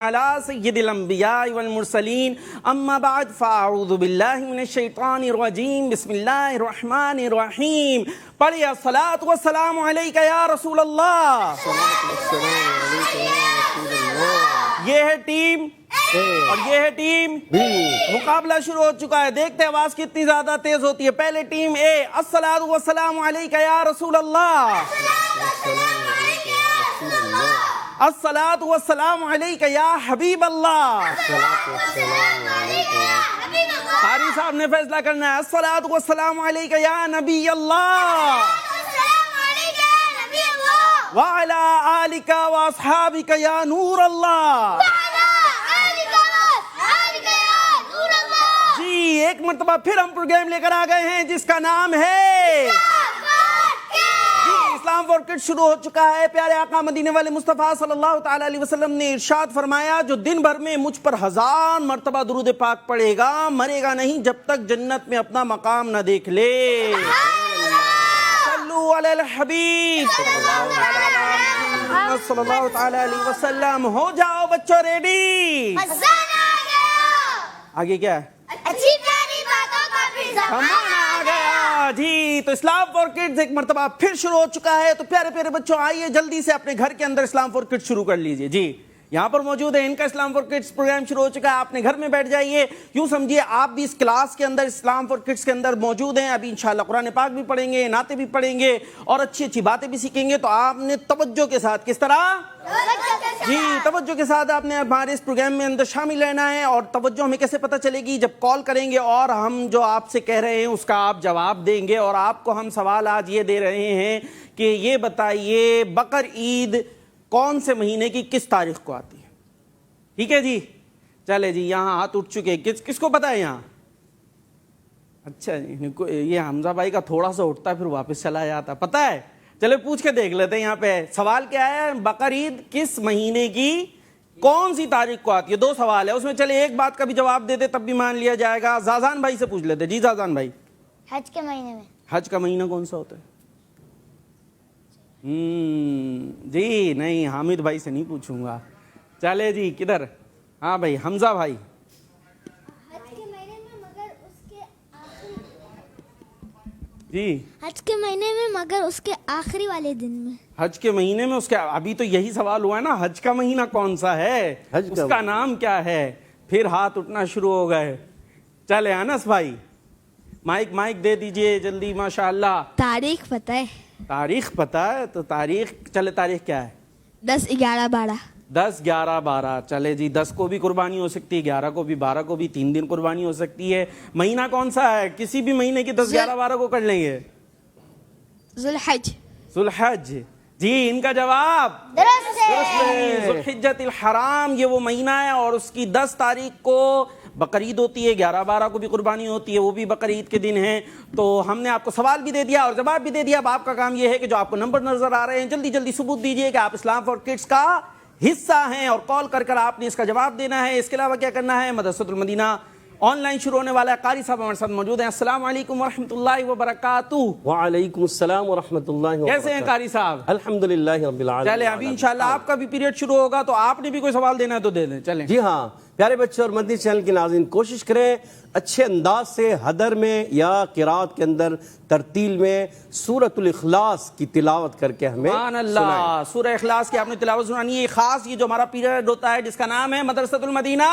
على سيد الأنبياء والمرسلين أما بعد فأعوذ بالله من الشيطان الرجيم بسم الله الرحمن الرحيم پڑھیے الصلاۃ والسلام علیک یا رسول اللہ. یہ ہے ٹیم اور یہ ہے ٹیم. مقابلہ شروع ہو چکا ہے. دیکھتے ہیں آواز کتنی زیادہ تیز ہوتی ہے. پہلے ٹیم اے الصلاۃ والسلام علیک یا رسول اللہ. الصلاۃ والسلام علیک یا حبیب اللہ. قاری صاحب نے فیصلہ کرنا ہے. الصلاۃ والسلام علیک یا نبی اللہ وعلی آلک واصحابک یا نور اللہ. جی ایک مرتبہ پھر ہم پروگرام لے کر آ گئے ہیں جس کا نام ہے اسلام فار کڈس. شروع ہو چکا ہے. پیارے آقا مدینے والے مصطفیٰ صلی اللہ تعالی علیہ وسلم نے ارشاد فرمایا جو دن بھر میں مجھ پر 1000 مرتبہ درود پاک پڑھے گا مرے گا نہیں جب تک جنت میں اپنا مقام نہ دیکھ لے. صلو علی الحبیب صلی اللہ تعالی علیہ وسلم. ہو جاؤ بچوں ریڈی. آگے کیا ہے؟ آ گیا جی. تو اسلام فار کڈس ایک مرتبہ پھر شروع ہو چکا ہے. تو پیارے پیارے بچوں آئیے جلدی سے اپنے گھر کے اندر اسلام فار کڈس شروع کر لیجئے. جی یہاں پر موجود ہے ان کا اسلام فار کڈس پروگرام شروع ہو چکا ہے. آپ نے گھر میں بیٹھ جائیے. یوں سمجھیے آپ بھی اس کلاس کے اندر اسلام فار کڈس کے اندر موجود ہیں. ابھی انشاءاللہ قرآن پاک بھی پڑھیں گے, نعتیں بھی پڑھیں گے اور اچھی اچھی باتیں بھی سیکھیں گے. تو آپ نے توجہ کے ساتھ کس طرح جی توجہ کے ساتھ آپ نے ہمارے اس پروگرام میں اندر شامل رہنا ہے. اور توجہ ہمیں کیسے پتہ چلے گی؟ جب کال کریں گے اور ہم جو آپ سے کہہ رہے ہیں اس کا آپ جواب دیں گے. اور آپ کو ہم سوال آج یہ دے رہے ہیں کہ یہ بتائیے بقر عید کون سے مہینے کی کس تاریخ کو آتی ہے؟ ٹھیک ہے جی. چلے جی یہاں ہاتھ اٹھ چکے. کس کو پتا ہے یہاں؟ اچھا جی یہ حمزہ بھائی کا تھوڑا سا اٹھتا ہے پھر واپس چلا جاتا. پتا ہے؟ چلے پوچھ کے دیکھ لیتے ہیں. یہاں پہ سوال کیا ہے؟ بقر عید کس مہینے کی کون سی تاریخ کو آتی ہے؟ 2 سوال ہے اس میں. چلے ایک بات کا بھی جواب دے دے تب بھی مان لیا جائے گا. زازان بھائی سے پوچھ لیتے. جی زازان بھائی حج کے مہینے میں. حج کا مہینہ کون سا ہوتا ہے؟ جی نہیں حامد بھائی سے نہیں پوچھوں گا. چلے جی کدھر؟ ہاں بھائی حمزہ بھائی. حج کے مہینے میں مگر اس کے آخری جی حج کے مہینے میں مگر اس کے آخری والے دن میں. حج کے مہینے میں اس کے ابھی تو یہی سوال ہوا ہے نا. حج کا مہینہ کون سا ہے؟ اس کا نام کیا ہے؟ پھر ہاتھ اٹھنا شروع ہو گئے. چلے انس بھائی مائک دے دیجئے جلدی. ماشاءاللہ تاریخ پتہ ہے. تاریخ پتہ ہے تو تاریخ چلے تاریخ کیا ہے؟ 10 11 12. 10 11 12. چلے جی 10 کو بھی قربانی ہو سکتی ہے, 11 کو بھی, 12 کو بھی, 3 دن قربانی ہو سکتی ہے. مہینہ کون سا ہے؟ کسی بھی مہینے کی 10 11 12 کو کر لیں گے. ذوالحج. ذوالحج. جی ان کا جواب درست ہے. ذوالحجۃ الحرام یہ وہ مہینہ ہے اور اس کی 10 تاریخ کو بقر عید ہوتی ہے. 11 12 کو بھی قربانی ہوتی ہے, وہ بھی بقر عید کے دن ہیں. تو ہم نے آپ کو سوال بھی دے دیا اور جواب بھی دے دیا. اب آپ کا کام یہ ہے کہ جو آپ کو نمبر نظر آ رہے ہیں جلدی جلدی ثبوت دیجئے کہ آپ اسلام فار کڈس کا حصہ ہیں اور کال کر کر آپ نے اس کا جواب دینا ہے. اس کے علاوہ کیا کرنا ہے؟ مدرسۃ المدینہ آن لائن شروع ہونے والا ہے. قاری صاحب ہمارے ساتھ موجود ہیں. السلام علیکم ورحمۃ اللہ وبرکاتہ. وعلیکم السلام ورحمۃ اللہ وبرکاتہ. کیسے ہیں قاری صاحب؟ الحمدللہ رب العالمین. چلے ابھی انشاءاللہ آپ کا بھی پیریڈ شروع ہوگا تو آپ نے بھی کوئی سوال دینا ہے تو دے دیں. چلیں جی ہاں پیارے بچے اور مدنی چینل کے ناظرین کوشش کریں اچھے انداز سے حدر میں یا قرات کے اندر ترتیل میں سورۃ الاخلاص کی تلاوت کر کے ہمیں سبحان اللہ. سورہ اخلاص کی آپ نے تلاوت سنانی ہے. خاص یہ جو ہمارا پیریڈ ہوتا ہے جس کا نام ہے مدرسۃ المدینہ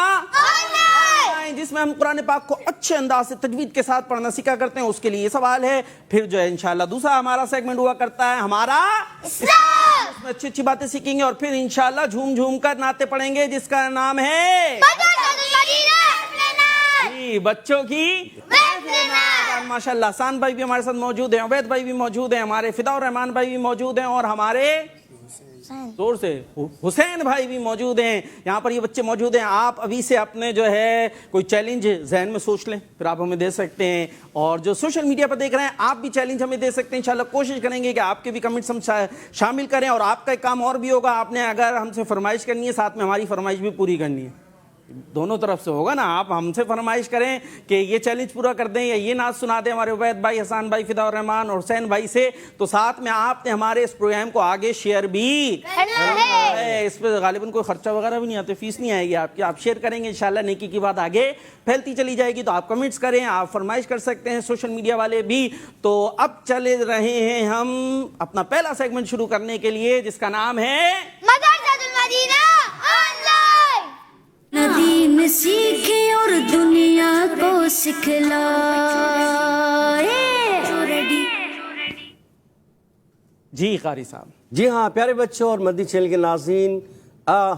جس میں ہم قرآن پاک کو اچھے انداز سے تجوید کے ساتھ پڑھنا سیکھا کرتے ہیں, اس کے لیے یہ سوال ہے. پھر جو ہے انشاءاللہ دوسرا ہمارا سیگمنٹ ہوا کرتا ہے ہمارا اسلام. اس میں اچھی اچھی باتیں سیکھیں گے اور پھر انشاءاللہ جھوم جھوم کر نعتیں پڑھیں گے جس کا نام ہے جی بچوں کی ماشاءاللہ. حسان بھائی بھی ہمارے ساتھ موجود ہیں, عبید بھائی بھی موجود ہیں, ہمارے فدا الرحمان بھائی بھی موجود ہیں اور ہمارے زور سے حسین بھائی بھی موجود ہیں. یہاں پر یہ بچے موجود ہیں. آپ ابھی سے اپنے جو ہے کوئی چیلنج ذہن میں سوچ لیں پھر آپ ہمیں دے سکتے ہیں. اور جو سوشل میڈیا پر دیکھ رہے ہیں آپ بھی چیلنج ہمیں دے سکتے ہیں. انشاءاللہ کوشش کریں گے کہ آپ کے بھی کمنٹس ہم شامل کریں. اور آپ کا ایک کام اور بھی ہوگا, آپ نے اگر ہم سے فرمائش کرنی ہے ساتھ میں ہماری فرمائش بھی پوری کرنی ہے. دونوں طرف سے ہوگا نا. آپ ہم سے فرمائش کریں کہ یہ چیلنج پورا کر دیں یا یہ نعت سنا دیں ہمارے عبید بھائی, حسان بھائی, فدا الرحمان اور حسین بھائی سے, تو ساتھ میں آپ نے ہمارے اس پروگرام کو آگے شیئر بھی کرنا ہے. اس پہ غالباً کوئی خرچہ وغیرہ بھی نہیں آتے, فیس نہیں آئے گی آپ کی. آپ شیئر کریں گے انشاءاللہ نیکی کی بات آگے پھیلتی چلی جائے گی. تو آپ کمنٹس کریں, آپ فرمائش کر سکتے ہیں, سوشل میڈیا والے بھی. تو اب چلے رہے ہیں ہم اپنا پہلا سیگمنٹ شروع کرنے کے لیے, جس کا نام ہے مدرسۃ المدینہ آن لائن. دین سیکھے اور دنیا کو سکھلائے. جی قاری صاحب. جی ہاں پیارے بچوں اور مدنی چینل کے ناظرین,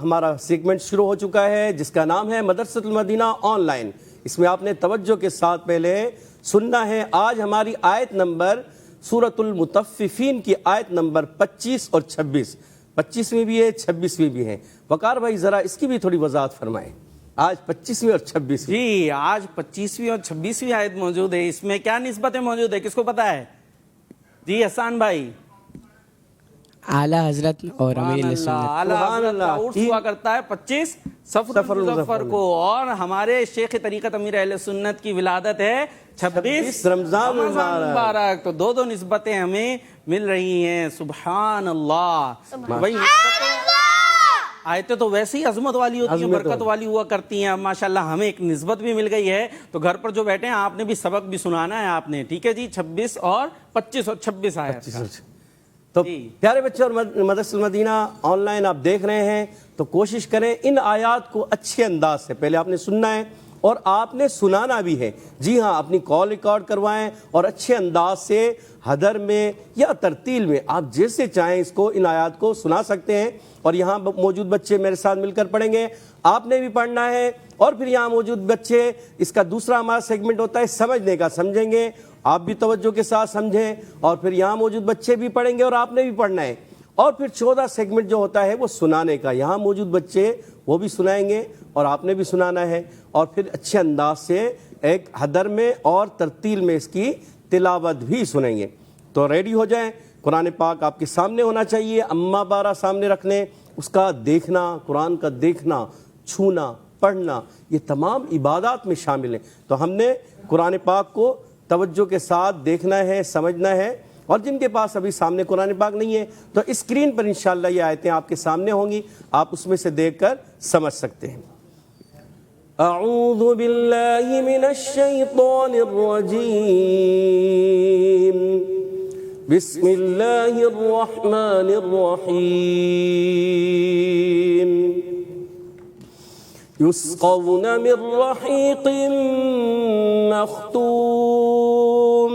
ہمارا سیگمنٹ شروع ہو چکا ہے جس کا نام ہے مدرسۃ المدینہ آن لائن. اس میں آپ نے توجہ کے ساتھ پہلے سننا ہے. آج ہماری آیت نمبر سورۃ المطففین کی آیت نمبر 25 اور 26. 25ویں بھی ہے, 26ویں بھی ہے. وقار بھائی ذرا اس کی بھی تھوڑی وضاحت فرمائیں. آج 25ویں اور 26ویں. جی آج 25ویں اور 26ویں آیت موجود ہے. اس میں کیا نسبتیں موجود ہے, کس کو پتا ہے؟ جی حسان بھائی. اعلیٰ حضرت اور امیر سنت. اعلیٰ حضرت کا عرس ہوا کرتا ہے 25 صفر المظفر کو, اور ہمارے شیخ طریقت امیر اہل سنت کی ولادت ہے 26 رمضان مبارک. تو دو نسبتیں ہمیں مل رہی ہیں. سبحان اللہ. بھائی آیتیں تو ویسے ہی عظمت والی ہوتی ہیں, برکت والی ہوا کرتی ہیں. اب ماشاءاللہ ہمیں ایک نسبت بھی مل گئی ہے. تو گھر پر جو بیٹھے ہیں آپ نے بھی سبق بھی سنانا ہے آپ نے, ٹھیک ہے جی. 26 اور 25 اور 26 آیت. تو پیارے بچے اور مدرسۃ المدینہ آن لائن آپ دیکھ رہے ہیں, تو کوشش کریں ان آیات کو اچھے انداز سے پہلے آپ نے سننا ہے اور آپ نے سنانا بھی ہے. جی ہاں, اپنی کال ریکارڈ کروائیں اور اچھے انداز سے حدر میں یا ترتیل میں آپ جیسے چاہیں اس کو, ان آیات کو سنا سکتے ہیں. اور یہاں موجود بچے میرے ساتھ مل کر پڑھیں گے, آپ نے بھی پڑھنا ہے. اور پھر یہاں موجود بچے, اس کا دوسرا ہمارا سیگمنٹ ہوتا ہے سمجھنے کا, سمجھیں گے, آپ بھی توجہ کے ساتھ سمجھیں. اور پھر یہاں موجود بچے بھی پڑھیں گے اور آپ نے بھی پڑھنا ہے. اور پھر 14 سیگمنٹ جو ہوتا ہے وہ سنانے کا, یہاں موجود بچے وہ بھی سنائیں گے اور آپ نے بھی سنانا ہے. اور پھر اچھے انداز سے ایک حدر میں اور ترتیل میں اس کی تلاوت بھی سنیں گے. تو ریڈی ہو جائیں. قرآن پاک آپ کے سامنے ہونا چاہیے, اما بارہ سامنے رکھ لیں, اس کا دیکھنا, قرآن کا دیکھنا, چھونا, پڑھنا, یہ تمام عبادات میں شامل ہیں. تو ہم نے قرآن پاک کو توجہ کے ساتھ دیکھنا ہے, سمجھنا ہے. اور جن کے پاس ابھی سامنے قرآن پاک نہیں ہے تو اسکرین پر انشاءاللہ یہ آیتیں آپ کے سامنے ہوں گی, آپ اس میں سے دیکھ کر سمجھ سکتے ہیں. اعوذ باللہ من الشیطان الرجیم, بسم اللہ الرحمن الرحیم. يسقون من رحيق مختوم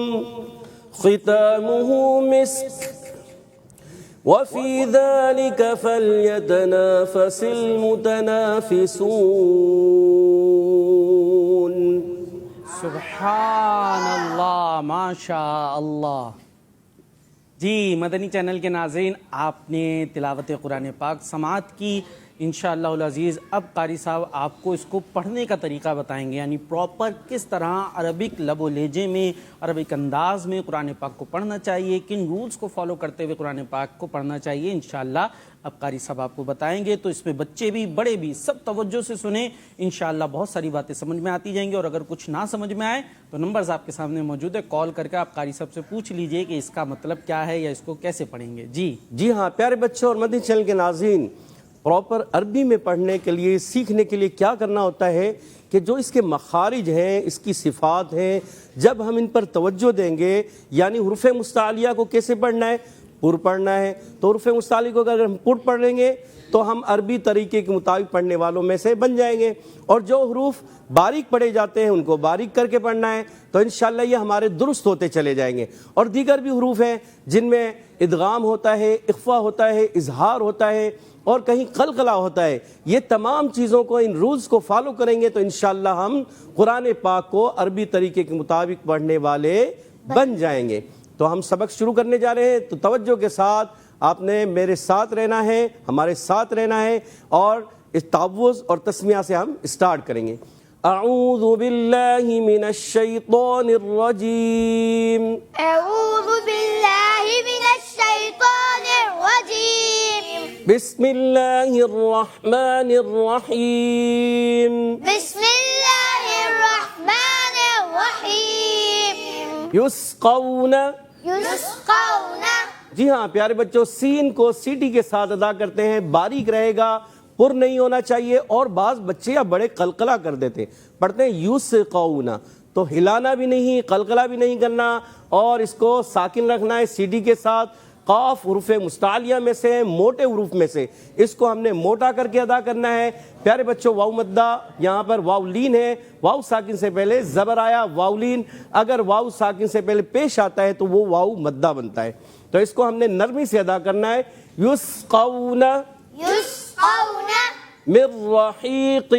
ختامه مسك وفي ذلك فليتنافس المتنافسون. سبحان اللہ, ماشاء اللہ. جی مدنی چینل کے ناظرین, آپ نے تلاوت قرآن پاک سماعت کی. انشاءاللہ العزیز اب قاری صاحب آپ کو اس کو پڑھنے کا طریقہ بتائیں گے, یعنی پراپر کس طرح عربک لب و لہجے میں, عربک انداز میں قرآن پاک کو پڑھنا چاہیے, کن رولز کو فالو کرتے ہوئے قرآن پاک کو پڑھنا چاہیے. انشاءاللہ اب قاری صاحب آپ کو بتائیں گے. تو اس میں بچے بھی بڑے بھی سب توجہ سے سنیں, انشاءاللہ بہت ساری باتیں سمجھ میں آتی جائیں گی. اور اگر کچھ نہ سمجھ میں آئے تو نمبرز آپ کے سامنے موجود ہے, کال کر کے آپ قاری صاحب سے پوچھ لیجئے کہ اس کا مطلب کیا ہے یا اس کو کیسے پڑھیں گے. جی ہاں پیارے بچوں اور مدنی چینل کے ناظرین, پراپر عربی میں پڑھنے کے لیے, سیکھنے کے لیے کیا کرنا ہوتا ہے کہ جو اس کے مخارج ہیں, اس کی صفات ہیں, جب ہم ان پر توجہ دیں گے, یعنی حروف مستعلیہ کو کیسے پڑھنا ہے, پر پڑھنا ہے. تو حروف مستعلیہ کو اگر ہم پر پڑھ لیں گے تو ہم عربی طریقے کے مطابق پڑھنے والوں میں سے بن جائیں گے. اور جو حروف باریک پڑھے جاتے ہیں ان کو باریک کر کے پڑھنا ہے, تو انشاءاللہ یہ ہمارے درست ہوتے چلے جائیں گے. اور دیگر بھی حروف ہیں جن میں ادغام ہوتا ہے, اخفا ہوتا ہے, اظہار ہوتا ہے اور کہیں قلقلہ ہوتا ہے. یہ تمام چیزوں کو, ان رولز کو فالو کریں گے تو انشاءاللہ ہم قرآن پاک کو عربی طریقے کے مطابق پڑھنے والے بن جائیں گے. تو ہم سبق شروع کرنے جا رہے ہیں, تو توجہ کے ساتھ آپ نے میرے ساتھ رہنا ہے, ہمارے ساتھ رہنا ہے, اور اس تعوذ اور تسمیہ سے ہم اسٹارٹ کریں گے. اعوذ باللہ من الشیطان الرجیم, اعوذ باللہ من الشیطان الرجیم, بسم اللہ الرحمن الرحیم بسم اللہ الرحمن الرحیم یسقون. یسقون. جی ہاں پیارے بچوں سین کو سیٹی کے ساتھ ادا کرتے ہیں, باریک رہے گا, پر نہیں ہونا چاہیے. اور بعض بچے یا بڑے قلقلہ کر دیتے, پڑھتے ہیں یسقون, تو ہلانا بھی نہیں, قلقلہ بھی نہیں کرنا, اور اس کو ساکن رکھنا ہے سیٹی کے ساتھ. قاف حروف مستعلیہ میں سے, موٹے حروف میں سے, اس کو ہم نے موٹا کر کے ادا کرنا ہے. پیارے بچوں واو مدہ, یہاں پر واو لین ہے, واو ساکن سے پہلے زبر آیا واو لین, اگر واو ساکن سے پہلے پیش آتا ہے تو وہ واو مدہ بنتا ہے. تو اس کو ہم نے نرمی سے ادا کرنا ہے. یسقون یسقون من رحیق.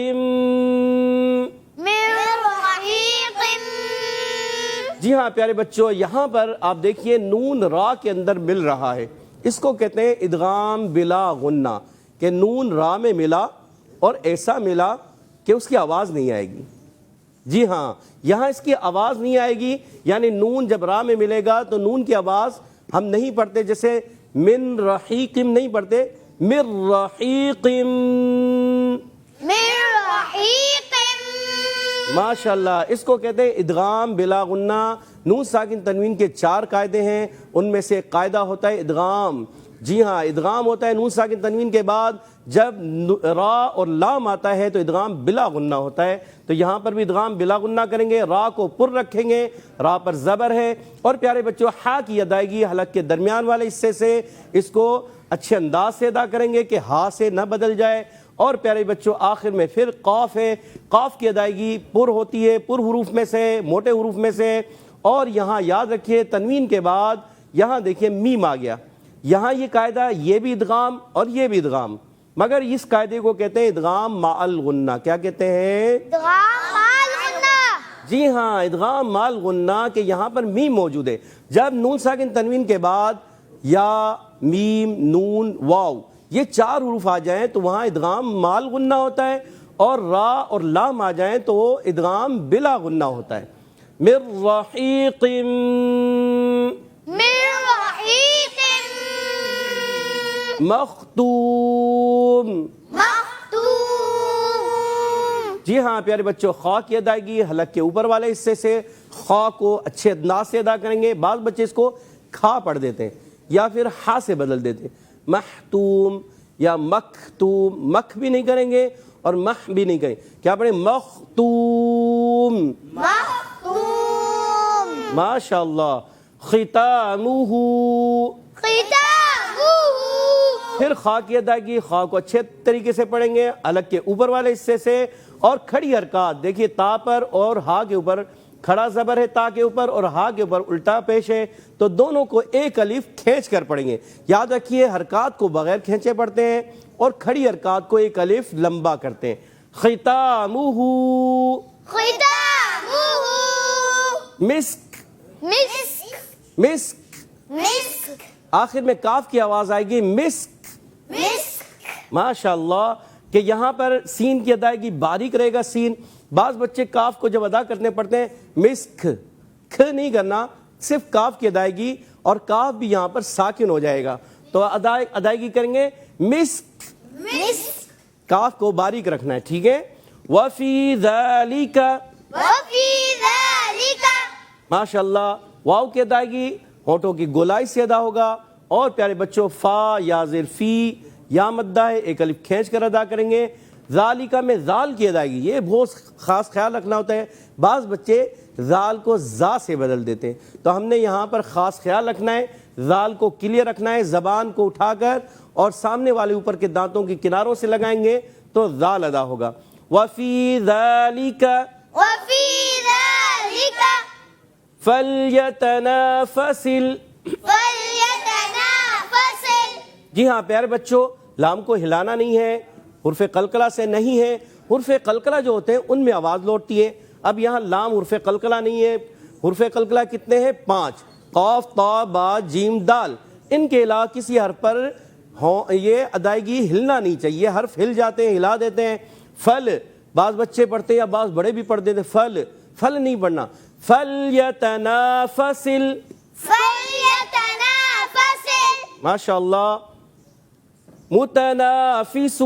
من رحیق. جی ہاں پیارے بچوں یہاں پر آپ دیکھیے نون را کے اندر مل رہا ہے, اس کو کہتے ہیں ادغام بلا غنہ, کہ نون را میں ملا اور ایسا ملا کہ اس کی آواز نہیں آئے گی. جی ہاں یہاں اس کی آواز نہیں آئے گی, یعنی نون جب را میں ملے گا تو نون کی آواز ہم نہیں پڑھتے, جیسے من رحیقم نہیں پڑھتے, من رحیقم. من رحیق. ماشاءاللہ اس کو کہتے ہیں ادغام بلا غنہ. نون ساکن تنوین کے 4 قاعدے ہیں, ان میں سے ایک قاعدہ ہوتا ہے ادغام. جی ہاں ادغام ہوتا ہے نون ساکن تنوین کے بعد جب را اور لام آتا ہے تو ادغام بلا غنہ ہوتا ہے. تو یہاں پر بھی ادغام بلا غنہ کریں گے, را کو پر رکھیں گے, را پر زبر ہے. اور پیارے بچوں ہا کی ادائیگی حلق کے درمیان والے حصے سے اس کو اچھے انداز سے ادا کریں گے کہ ہا سے نہ بدل جائے. اور پیارے بچوں آخر میں پھر قاف ہے, قاف کی ادائیگی پر ہوتی ہے, پر حروف میں سے, موٹے حروف میں سے. اور یہاں یاد رکھیے تنوین کے بعد یہاں دیکھیے میم آ گیا, یہاں یہ قاعدہ یہ بھی ادغام اور یہ بھی ادغام, مگر اس قاعدے کو کہتے ہیں ادغام مع الغنہ. کیا کہتے ہیں؟ ادغام مع الغنہ. جی ہاں ادغام مع الغنہ, کہ یہاں پر میم موجود ہے. جب نون ساکن تنوین کے بعد یا میم نون واو یہ 4 حروف آ جائیں تو وہاں ادغام مع الغنہ ہوتا ہے, اور را اور لام آ جائیں تو وہ ادغام بلا غنہ ہوتا ہے. من رحیق. من رحیق. مختوم. مختوم. جی ہاں پیارے بچوں خا کی ادائیگی حلق کے اوپر والے حصے سے, خا کو اچھے انداز سے ادا کریں گے. بعض بچے اس کو کھا پڑھ دیتے ہیں یا پھر ہا سے بدل دیتے ہیں. محتوم یا مختوم, مکھ بھی نہیں کریں گے اور مح بھی نہیں کریں, کیا پڑھیں؟ مختوم. مختوم. ماشاءاللہ. ختامہ. ختامہ. پھر خا کی ادائیگی, خا کو اچھے طریقے سے پڑھیں گے حلق کے اوپر والے حصے سے. اور کھڑی حرکات دیکھیے تا پر اور ہا کے اوپر کھڑا زبر ہے تا کے اوپر, اور ہا کے اوپر الٹا پیش ہے, تو دونوں کو ایک الف کھینچ کر پڑھیں گے. یاد رکھیے حرکات کو بغیر کھینچے پڑھتے ہیں اور کھڑی حرکات کو ایک الف لمبا کرتے ہیں. ختامہ. ختامہ. مسک. مسک. مسک. مسک. آخر میں کاف کی آواز آئے گی مسک. مسک. ماشاءاللہ, کہ یہاں پر سین کی ادائیگی باریک رہے گا سین. بعض بچے کاف کو جب ادا کرنے پڑتے ہیں مسک, کھ نہیں کرنا, صرف کاف کی ادائیگی, اور کاف بھی یہاں پر ساکن ہو جائے گا. تو ادائیگی کریں گے مسک, مسک. کاف کو باریک رکھنا ہے, ٹھیک ہے. وفی ذالک. وفی ذالک. ماشاءاللہ واو کی ادائیگی ہونٹوں کی گولائی سے ادا ہوگا. اور پیارے بچوں فا یا زیر فی یا مدہ ہے, ایک الف کھینچ کر ادا کریں گے. ذالکہ میں زال کی ادائیگی یہ بہت خاص خیال رکھنا ہوتا ہے, بعض بچے زال کو زا سے بدل دیتے ہیں, تو ہم نے یہاں پر خاص خیال رکھنا ہے, زال کو کلیئر رکھنا ہے, زبان کو اٹھا کر اور سامنے والے اوپر کے دانتوں کے کناروں سے لگائیں گے تو زال ادا ہوگا. وفی ذالک. وفی ذالک. فلیتنافس. فلیتنافس. جی ہاں پیارے بچوں لام کو ہلانا نہیں ہے, حرف قلقلہ سے نہیں ہے. حرف قلقلہ جو ہوتے ہیں ان میں آواز لوٹتی ہے. اب یہاں لام حرف قلقلہ نہیں ہے. حرف قلقلہ کتنے ہیں؟ 5, قاف تا با جیم دال. ان کے علاوہ کسی حرف پر یہ ادائیگی ہلنا نہیں چاہیے, حرف ہل جاتے ہیں ہلا دیتے ہیں. فل بعض بچے پڑھتے ہیں یا بعض بڑے بھی پڑھ دیتے ہیں, فل, فل نہیں پڑھنا. فلیتنافس. فلیتنافس. ماشاءاللہ. متنافسون.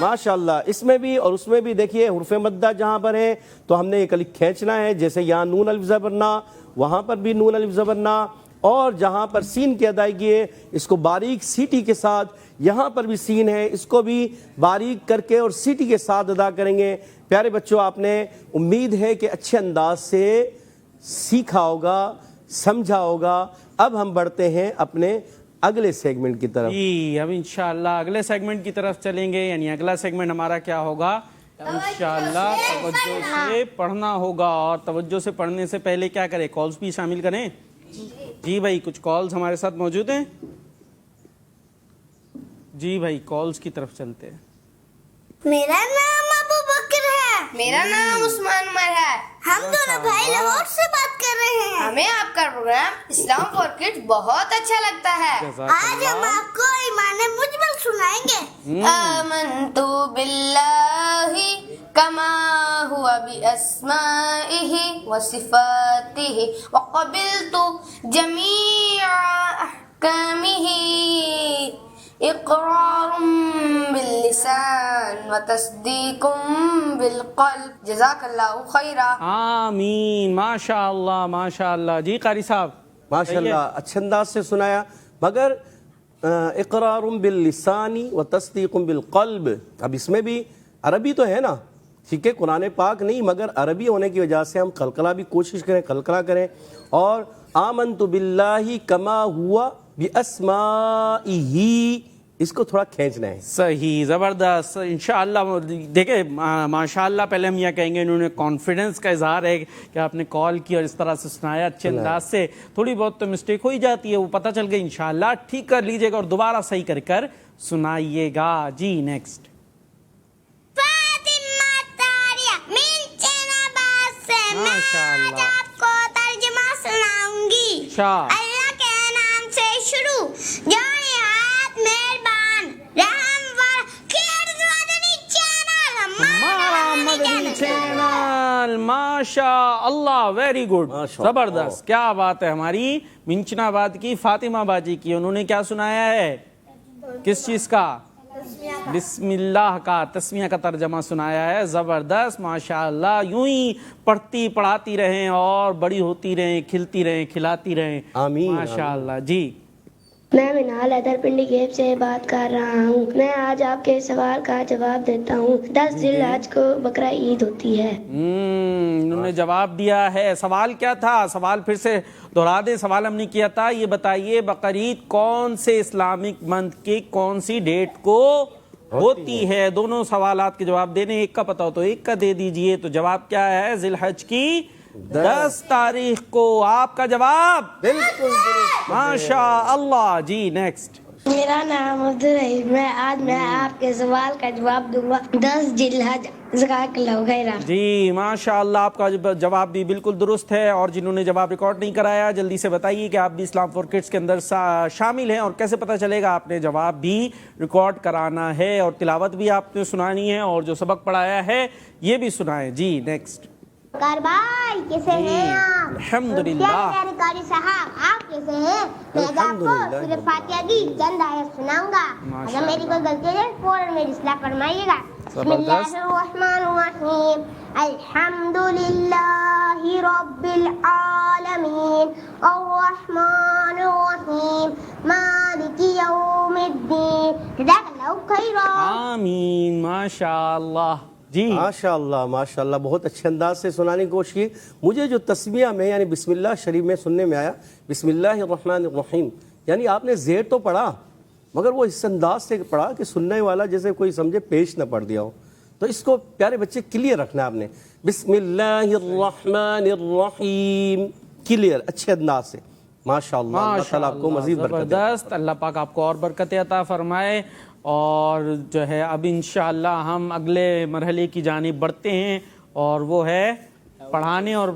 ماشاءاللہ. اس میں بھی اور اس میں بھی دیکھیے حروف مدہ جہاں پر ہے تو ہم نے ایک الف کھینچنا ہے, جیسے یہاں نون الف زبر نا, وہاں پر بھی نون الف زبر نا, اور جہاں پر سین کی ادائیگی ہے اس کو باریک سیٹی کے ساتھ, یہاں پر بھی سین ہے اس کو بھی باریک کر کے اور سیٹی کے ساتھ ادا کریں گے. پیارے بچوں, آپ نے امید ہے کہ اچھے انداز سے سیکھا ہوگا, سمجھا ہوگا. اب ہم بڑھتے ہیں اپنے اگلے سیگمنٹ کی طرف. جی اب انشاءاللہ اگلے سیگمنٹ کی طرف چلیں گے. یعنی اگلا سیگمنٹ ہمارا کیا ہوگا؟ انشاءاللہ توجہ سے پڑھنا ہوگا. اور توجہ سے پڑھنے سے پہلے کیا کریں؟ کالز بھی شامل کریں. جی بھائی, کچھ کالز ہمارے ساتھ موجود ہیں. جی بھائی, کالز کی طرف چلتے ہیں. میرا نام ابو بکر ہے. میرا نام عثمان عمر ہے. ہم دونوں بھائی لاہور سے بات کر رہے ہیں. ہمیں آپ کا پروگرام اسلام فار کڈز بہت اچھا لگتا ہے. آج ہم آپ کو ایمان مجمل سنائیں گے. آمنت باللہ کما ہوا باسمائہ وصفاتہ وقبلت جمیع احکامہ اقرار باللسان وتصدیق بالقلب. جزاک اللہ خیرا. آمین. ماشاءاللہ ماشاءاللہ. جی قاری صاحب. ماشاءاللہ اچھے انداز سے سنایا, مگر اقرار باللسان و تصدیق بالقلب, اب اس میں بھی عربی تو ہے نا, ٹھیک ہے, قرآن پاک نہیں, مگر عربی ہونے کی وجہ سے ہم قلقلہ بھی کوشش کریں, قلقلہ کریں. اور آمنت باللہ کما ہوا باسمائہ, اس کو تھوڑا کھینچنا ہے. صحیح, زبردست. انشاءاللہ دیکھیں ماشاءاللہ پہلے ہم یہ کہیں گے انہوں نے کانفیڈنس کا اظہار ہے کہ آپ نے کال کی اور اس طرح سے سنایا اچھے انداز سے. تھوڑی بہت تو مسٹیک ہو ہی جاتی ہے, وہ پتہ چل گئی. انشاءاللہ ٹھیک کر لیجئے گا اور دوبارہ صحیح کر سنائیے گا. جی نیکسٹ. فاطمہ طاریہ منچنا باز سے میں ماشاءاللہ. آج آپ کو ترجمہ سناؤں گی. اللہ کے نام سے شروع جو نہایت مہربان رحم والا. کڈز مدنی چینل ہمارا مدنی چینل. ماشاء اللہ, ویری گڈ, ماشاء زبردست. کیا بات ہے. ہماری منچنا آباد کی فاطمہ باجی کی, انہوں نے کیا سنایا ہے؟ کس چیز کا؟ بسم اللہ کا, تسمیہ کا ترجمہ سنایا ہے. زبردست ماشاءاللہ. یوں ہی پڑھتی پڑھاتی رہیں اور بڑی ہوتی رہیں, کھلتی رہیں, کھلاتی رہیں. آمین. ماشاءاللہ. جی میں منال حیدر پنڈی گیپ سے بات کر رہا ہوں. میں آج آپ کے سوال کا جواب دیتا ہوں. 10 ذی الحج کو بقرہ عید ہوتی ہے. انہوں نے جواب دیا ہے. سوال کیا تھا؟ سوال پھر سے دہرا دیں. سوال ہم نے کیا تھا, یہ بتائیے بقرعید کون سے اسلامک منتھ کی کون سی ڈیٹ کو ہوتی ہے؟ دونوں سوالات کے جواب دینے, ایک کا پتہ ہو تو ایک کا دے دیجئے. تو جواب کیا ہے؟ ذی الحج کی 10 تاریخ کو. آپ کا جواب بالکل ماشاء اللہ. جی نیکسٹ. میرا نام عبدالرحیم ہے. آج میں آپ کے سوال کا جواب دوں گا. 10 ذی الحج. جزاک اللہ خیرا. جی ماشاءاللہ, آپ کا جواب بھی بالکل درست ہے. اور جنہوں نے جواب ریکارڈ نہیں کرایا جلدی سے بتائیے کہ آپ بھی اسلام فار کڈز کے اندر شامل ہیں. اور کیسے پتہ چلے گا؟ آپ نے جواب بھی ریکارڈ کرانا ہے اور تلاوت بھی آپ نے سنانی ہے اور جو سبق پڑھایا ہے یہ بھی سنائیں. جی نیکسٹ. بھائی کیسے ہیں آپ؟ الحمدللہ. پیارے قاری صاحب آپ کیسے ہیں؟ میں آپ کو سورہ فاتحہ کی چند آیت سناؤں گا. اگر میری کوئی غلطی ہے فوراً میری اصلاح فرمائیے گا. بسم اللہ الرحمن الرحیم. الحمدللہ رب العالمین الرحمن الرحیم مالک یوم الدین. جزاک اللہ خیرا. آمین. ماشاءاللہ. جی ماشاءاللہ ماشاءاللہ, بہت اچھے انداز سے سنانے کی کوشش کی. مجھے جو تسمیہ میں یعنی بسم اللہ شریف میں سننے میں آیا, بسم اللہ الرحمن الرحیم, یعنی آپ نے زیر تو پڑھا مگر وہ اس انداز سے پڑھا کہ سننے والا جیسے کوئی سمجھے پیش نہ پڑھ دیا ہو. تو اس کو پیارے بچے کلیئر رکھنا ہے آپ نے. بسم اللہ الرحمن الرحیم, کلیئر اچھے انداز سے. ماشاءاللہ, اللہ تعالیٰ آپ کو مزید برکت دے. زبردست. اللہ پاک آپ کو اور برکت عطا فرمائے. اور جو ہے اب انشاءاللہ ہم اگلے مرحلے کی جانب بڑھتے ہیں اور وہ ہے پڑھانے اور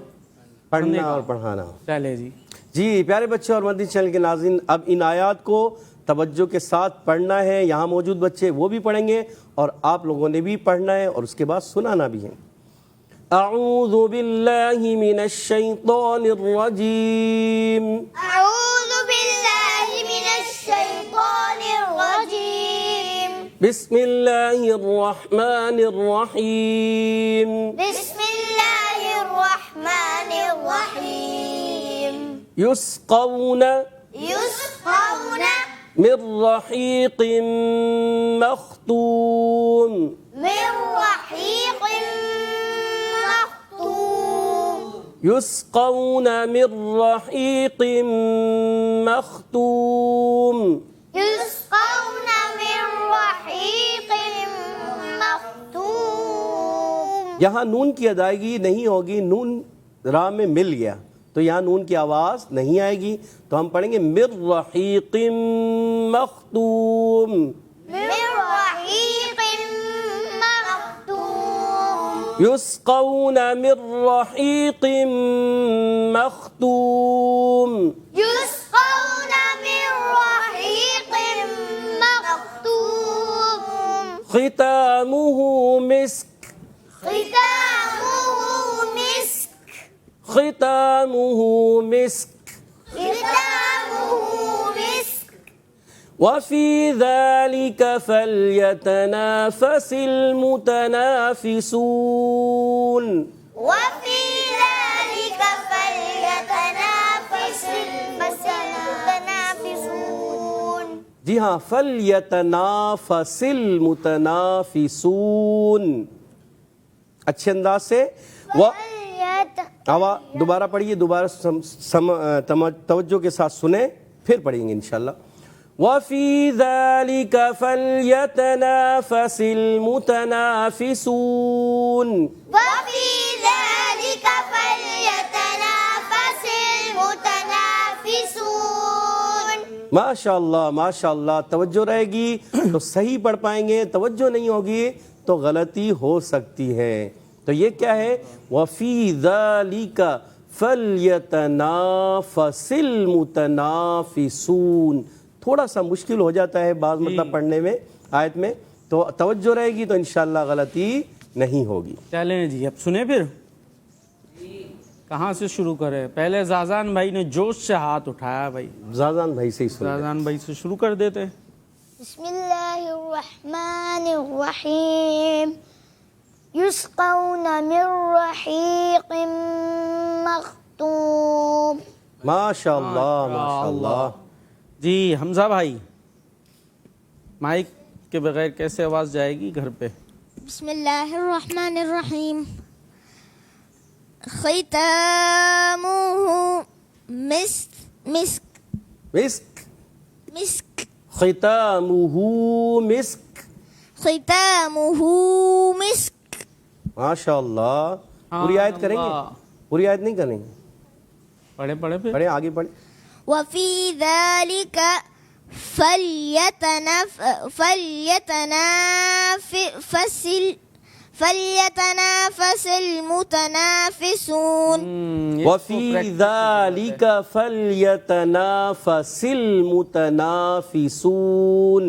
پڑھنا اور پڑھانا. چلے جی. جی پیارے بچے اور مدنی چینل کے ناظرین, اب ان آیات کو توجہ کے ساتھ پڑھنا ہے. یہاں موجود بچے وہ بھی پڑھیں گے اور آپ لوگوں نے بھی پڑھنا ہے اور اس کے بعد سنانا بھی ہے. اعوذ باللہ من الشیطان الرجیم. اعوذ باللہ بسم اللہ الرحمن الرحیم بسم اللہ الرحمن الرحیم یسقون یسقون من رحیق مختوم من رحیق مختوم یسقون من رحیق مختوم یسقون من رحیق مختوم. یہاں نون کی ادائیگی نہیں ہوگی، نون را میں مل گیا تو یہاں نون کی آواز نہیں آئے گی، تو ہم پڑھیں گے من رحیق مختوم. من رحیق مختوم یسقون من رحیق مختوم یسقون من رحیق مختوم ختامہ مسک ختامه مسك ختامہ مسک ختامه مسك وفی ذلك فلیتنافس المتنافسون. وفي ذلك فليتنافس المتنافسون. جی ہاں، فلیتنافس المتنافسون. اچھے انداز سے دوبارہ پڑھیے، دوبارہ توجہ کے ساتھ سنیں، پھر پڑھیں گے انشاءاللہ. وَفِي ذَلِكَ فَلْيَتَنَافَسِ الْمُتَنَافِسُونَ. وفي ذلك فليتنافس المتنافسون. ماشاءاللہ ماشاءاللہ. توجہ رہے گی تو صحیح پڑھ پائیں گے، توجہ نہیں ہوگی تو غلطی ہو سکتی ہے. تو یہ کیا ہے؟ وَفِي ذَلِكَ فَلْيَتَنَافَسِ الْمُتَنَافِسُونَ. تھوڑا سا مشکل ہو جاتا ہے بعض مطلب پڑھنے میں آیت میں، تو توجہ رہے گی تو انشاءاللہ غلطی نہیں ہوگی. چلیں جی اب سنیں پھر کہاں سے شروع کریں. پہلے زازان بھائی نے جوش سے ہاتھ اٹھایا بھائی، زازان بھائی سے ہی سنیں. زازان بھائی سے شروع کر دیتے. بسم اللہ الرحمن الرحیم یسقون من رحیق مختوم. ماشاءاللہ ماشاءاللہ. جی حمزہ بھائی، مائک کے بغیر کیسے آواز جائے گی گھر پہ؟ بسم اللہ الرحمن الرحیم ختامہ مسک مسک مسک مسک ختامہ مسک. ختامہ مسک. ماشاءاللہ. پوری آیت کریں گے؟ پوری آیت نہیں کریں گے، پڑھے پڑھے پھر. پڑھیں آگے پڑھیں. وفی ذلک فلیتنافس المتنافسون. وفی ذلک فلیتنافس المتنافسون.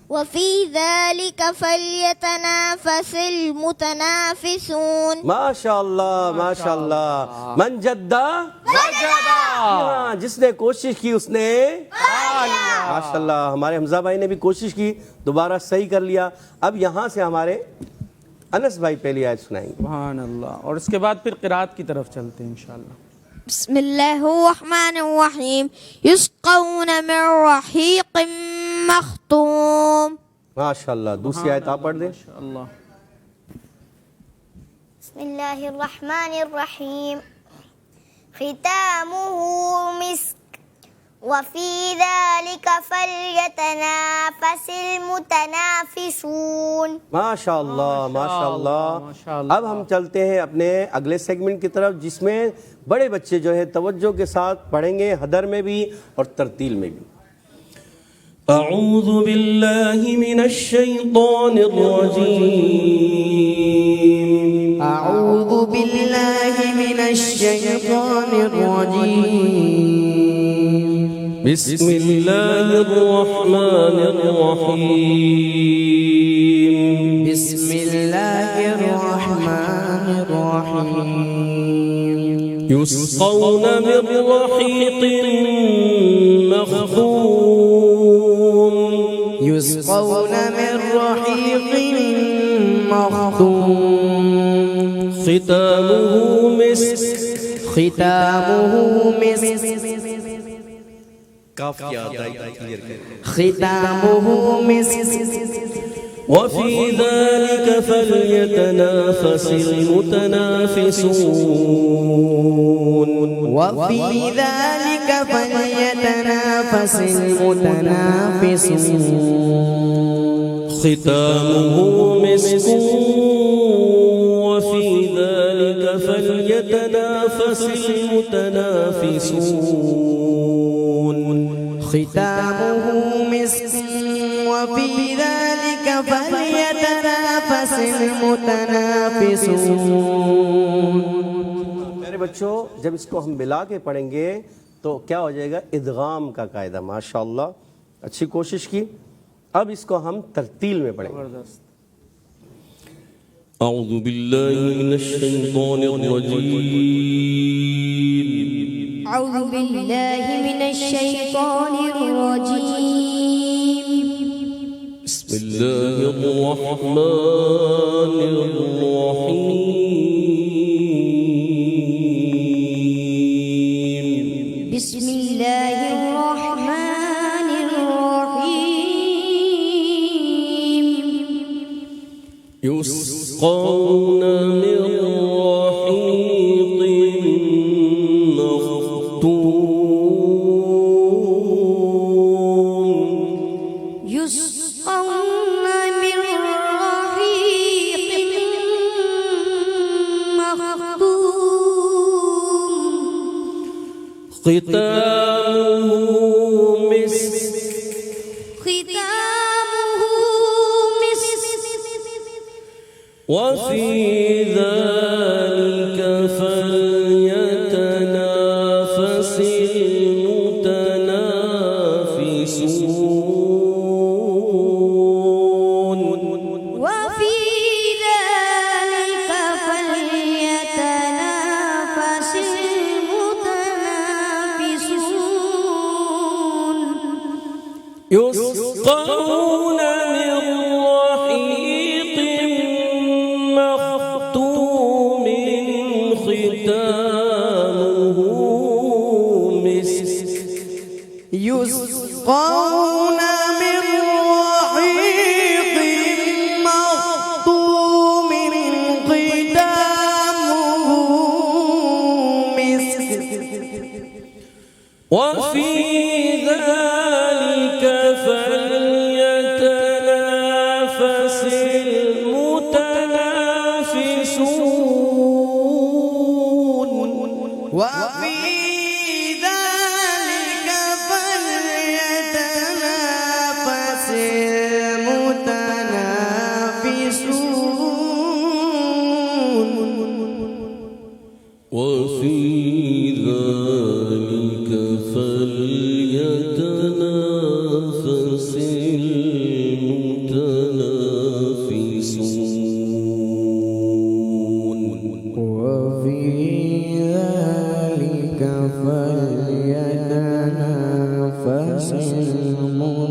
وفی ذلک فلیتنافس المتنافسون. ماشاءاللہ ماشاءاللہ. من جدہ ہاں، جس نے کوشش کی اس نے ماشاءاللہ. ہمارے حمزہ بھائی نے بھی کوشش کی، دوبارہ صحیح کر لیا. اب یہاں سے ہمارے انس بھائی پہلی آیت سنائیں گے. سبحان اللہ. اور اس کے بعد پھر قرات کی طرف چلتے ہیں انشاءاللہ. بسم اللہ الرحمن الرحیم یسقون من رحیق مختوم. ماشاءاللہ. دوسری آیت آپ پڑھ دیں. اللہ. بسم اللہ الرحمن الرحیم ختامہ مسک وفی ذلک فلیتنافس المتنافسون. ماشاءاللہ ماشاءاللہ. اب ہم چلتے ہیں اپنے اگلے سیگمنٹ کی طرف، جس میں بڑے بچے جو ہے توجہ کے ساتھ پڑھیں گے، حدر میں بھی اور ترتیل میں بھی. اعوذ باللہ من الشیطان الرجیم. اعوذ باللہ من الشیطان الرجیم. بسم اللہ الرحمن الرحیم. بسم اللہ الرحمن الرحیم. یسقون من رحیق مختوم. يسقون من رحيق مختوم ختامه مسك ختامه مسك ختامه مسك وفي ذلك فليتنافس المتنافسون وفي ذلك فليتنافس المتنافسون ختامه مسك وفي ذلك فليتنافس المتنافسون ختامه مسك وفي ذلك فليتنافس المتنافسون. میرے بچوں جب اس کو ہم ملا کے پڑھیں گے تو کیا ہو جائے گا؟ ادغام کا قاعدہ. ماشاءاللہ اچھی کوشش کی. اب اس کو ہم ترتیل میں پڑھیں گے. اعوذ باللہ من الشیطان الرجیم. أعوذ بالله من الشيطان الرجيم. بسم اللہ الرحمن الرحیم. بسم الله الرحمن الرحيم. يسقون من رحيق مختوم يسقون من رحيق مختوم ختامه مسك ختامه مسك وفي ذلك فليتنافس المتنافسون وفي ذلك فليتنافس المتنافسون يسقون من رحيق مختوم ختامه مسك يسقون من رحيق مختوم ختامه مسك وفي ذلك فليتنافس المتنافسون وفي ذلك فليتنافس المتنافسون وفي ذلك فليتنافس المتنافسون وفي ذلك فليتنافس المتنافسون.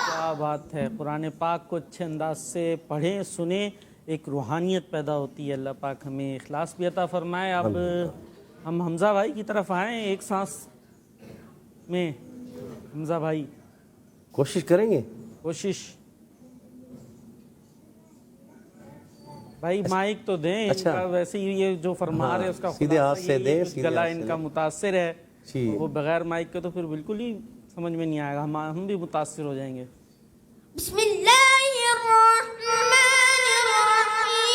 کیا بات ہے. قرآن پاک کو اچھے انداز سے پڑھیں سنیں، ایک روحانیت پیدا ہوتی ہے. اللہ پاک ہمیں اخلاص بھی عطا فرمائے. اب ہم حمزہ بھائی کی طرف آئیں ایک سانس میں. حمزہ بھائی کوشش کریں گے. کوشش. بھائی مائک تو دیں. اچھا. ویسے ہی یہ جو فرما رہے ہیں اس کا سیدھے ہاتھ سے دیں. گلا ان کا متاثر ہے. جی. وہ بغیر مائک کے تو پھر بالکل ہی سمجھ میں نہیں آئے گا. ہم بھی متاثر ہو جائیں گے. بسم الله الرحمن الرحيم.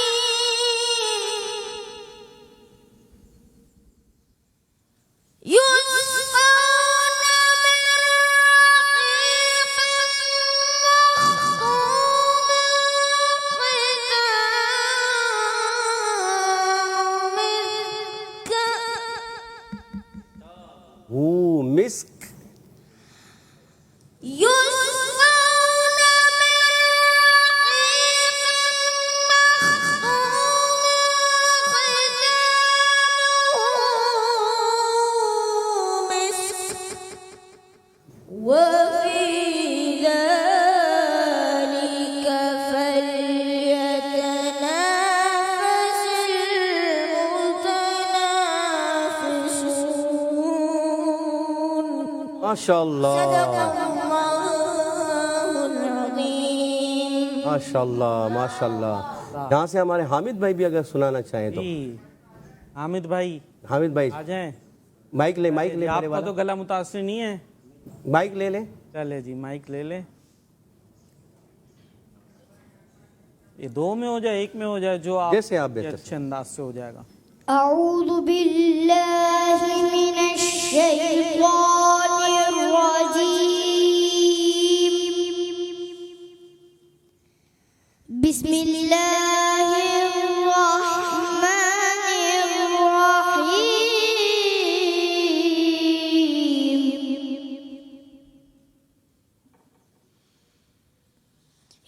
يسقون من رحيق مختوم وہ مسک ماشاء اللہ ماشاء اللہ ماشاء اللہ. یہاں سے ہمارے حامد بھائی بھی اگر سنانا چاہیں تو. جی حامد بھائی حامد بھائی آ جائیں. مائک لے آپ میرے کا والا تو گلا متاثر نہیں ہے. مائک لے لیں. چلے جی مائک لے لیں. یہ دو میں ہو جائے ایک میں ہو جائے جو جیسے آپ بہتر اچھے انداز سے ہو جائے گا. أعوذ بالله من الشيطان الرجيم بسم الله الرحمن الرحيم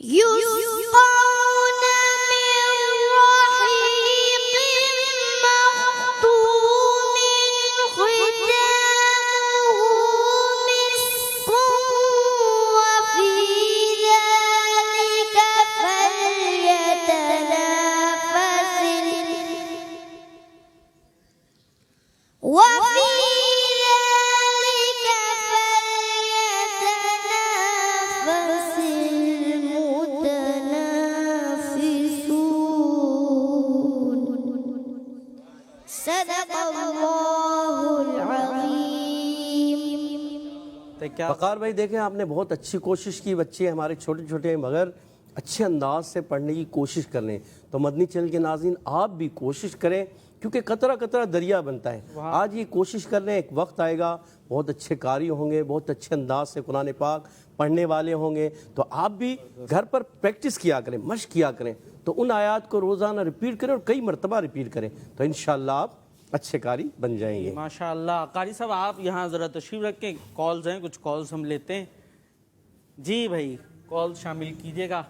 يسقون من رحيق مختوم ختامه مسك وفي ذلك فليتنافس المتنافسون صدق الله العظيم. کیا وقار بھائی دیکھیں آپ نے بہت اچھی کوشش کی. بچے ہمارے چھوٹے چھوٹے ہیں مگر اچھے انداز سے پڑھنے کی کوشش کر رہے ہیں. تو مدنی چینل کے ناظرین آپ بھی کوشش کریں کیونکہ قطرہ قطرہ دریا بنتا ہے. آج یہ کوشش کر رہے ہیں, ایک وقت آئے گا بہت اچھے قاری ہوں گے, بہت اچھے انداز سے قرآن پاک پڑھنے والے ہوں گے. تو آپ بھی گھر پر پریکٹس کیا کریں, مشق کیا کریں. تو ان آیات کو روزانہ ریپیٹ کریں اور کئی مرتبہ ریپیٹ کریں تو انشاءاللہ آپ اچھے قاری بن جائیں گے. ماشاءاللہ. قاری صاحب آپ یہاں ذرا تشریف رکھیں. کالز ہیں, کچھ کالز ہم لیتے ہیں. جی بھائی کال شامل کیجئے گا.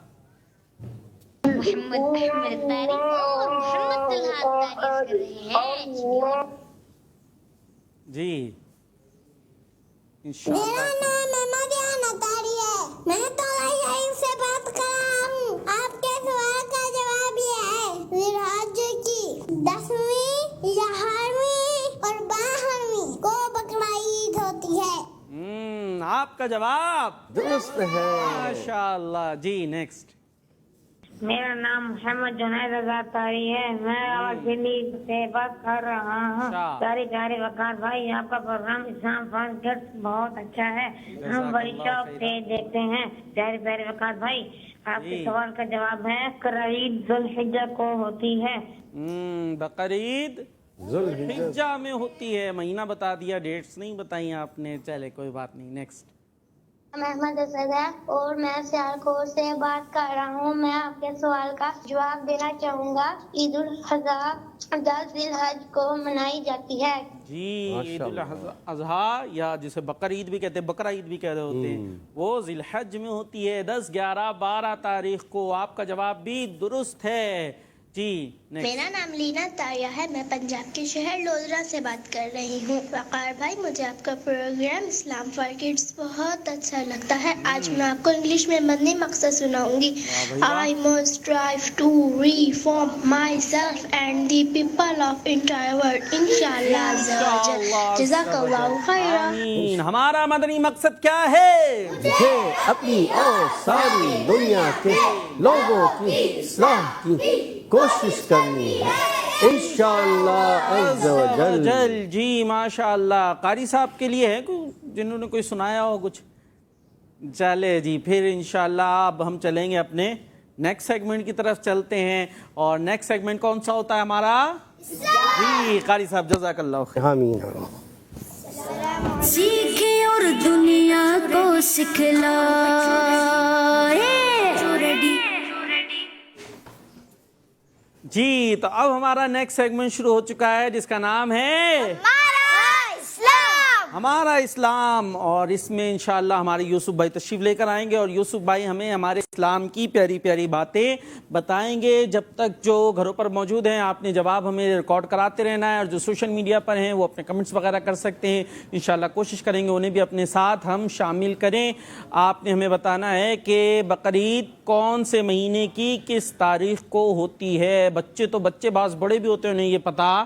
محمد احمد تعریف اور محمد طلحہ تعریف کر رہے ہیں. جی انشاءاللہ. میرا نام مدین اطاری ہے. میں تو شریف سے بات کر رہا ہوں. آپ کے سوال کا جواب یہ ہے ذوالحج کی 10ویں 11ویں اور 12ویں کو بقرہ عید ہوتی ہے. آپ کا جواب درست ہے. ماشاءاللہ. جی نیکسٹ. میرا نام محمد جنید رضا تاری ہے. میں دلی سے بات کر رہا ہوں. پیارے وقار بھائی آپ کا پروگرام اسلام فار کڈس بہت اچھا ہے. ہم بڑی شوق سے دیکھتے ہیں. پیارے وقار بھائی آپ کے سوال کا جواب ہے بقرعید ذوالحجہ کو ہوتی ہے. بقرعید ذوالحجہ میں ہوتی ہے. مہینہ بتا دیا, ڈیٹس نہیں بتائی آپ نے. چلے کوئی بات نہیں. نیکسٹ. محمد اسد ہے اور میں سیالکوٹ سے بات کر رہا ہوں. میں آپ کے سوال کا جواب دینا چاہوں گا. عید الاضحیٰ 10 ذی الحج کو منائی جاتی ہے. جی عید الاضحیٰ یا جسے بقر عید بھی کہتے ہیں, بقرہ عید بھی کہتے ہوتے ہیں, وہ ذی الحج میں ہوتی ہے 10, 11, 12 تاریخ کو. آپ کا جواب بھی درست ہے. جی میرا نام لینا تاریہ ہے. میں پنجاب کے شہر لودھرا سے بات کر رہی ہوں. وقار بھائی مجھے آپ کا پروگرام اسلام فار کڈس بہت اچھا لگتا ہے. آج میں آپ کو انگلش میں مدنی مقصد سناؤں گی. I must strive to reform myself and the people of entire world. انشاءاللہ جزاک اللہ خیرہ. آمین. ہمارا مدنی مقصد کیا ہے؟ مجھے اپنی اور ساری دنیا کے لوگوں کی اصلاح کی کوشش کرنی ہے انشاءاللہ عز و جل. جی ماشاءاللہ. قاری صاحب کے لیے ہے جنہوں نے کوئی سنایا ہو کچھ؟ چلے جی پھر انشاءاللہ اب ہم چلیں گے اپنے نیکسٹ سیگمنٹ کی طرف چلتے ہیں. اور نیکسٹ سیگمنٹ کون سا ہوتا ہے ہمارا؟ جی قاری صاحب جزاک اللہ خیر. آمین. سیکھے اور دنیا کو سکھلائے. جی تو اب ہمارا نیکسٹ سیگمنٹ شروع ہو چکا ہے جس کا نام ہے ہمارا اسلام. اور اس میں انشاءاللہ ہمارے یوسف بھائی تشریف لے کر آئیں گے اور یوسف بھائی ہمیں ہمارے اسلام کی پیاری پیاری باتیں بتائیں گے. جب تک جو گھروں پر موجود ہیں آپ نے جواب ہمیں ریکارڈ کراتے رہنا ہے, اور جو سوشل میڈیا پر ہیں وہ اپنے کمنٹس وغیرہ کر سکتے ہیں. انشاءاللہ کوشش کریں گے انہیں بھی اپنے ساتھ ہم شامل کریں. آپ نے ہمیں بتانا ہے کہ بقرعید کون سے مہینے کی کس تاریخ کو ہوتی ہے. بچے تو بچے بعض بڑے بھی ہوتے ہیں انہیں یہ پتہ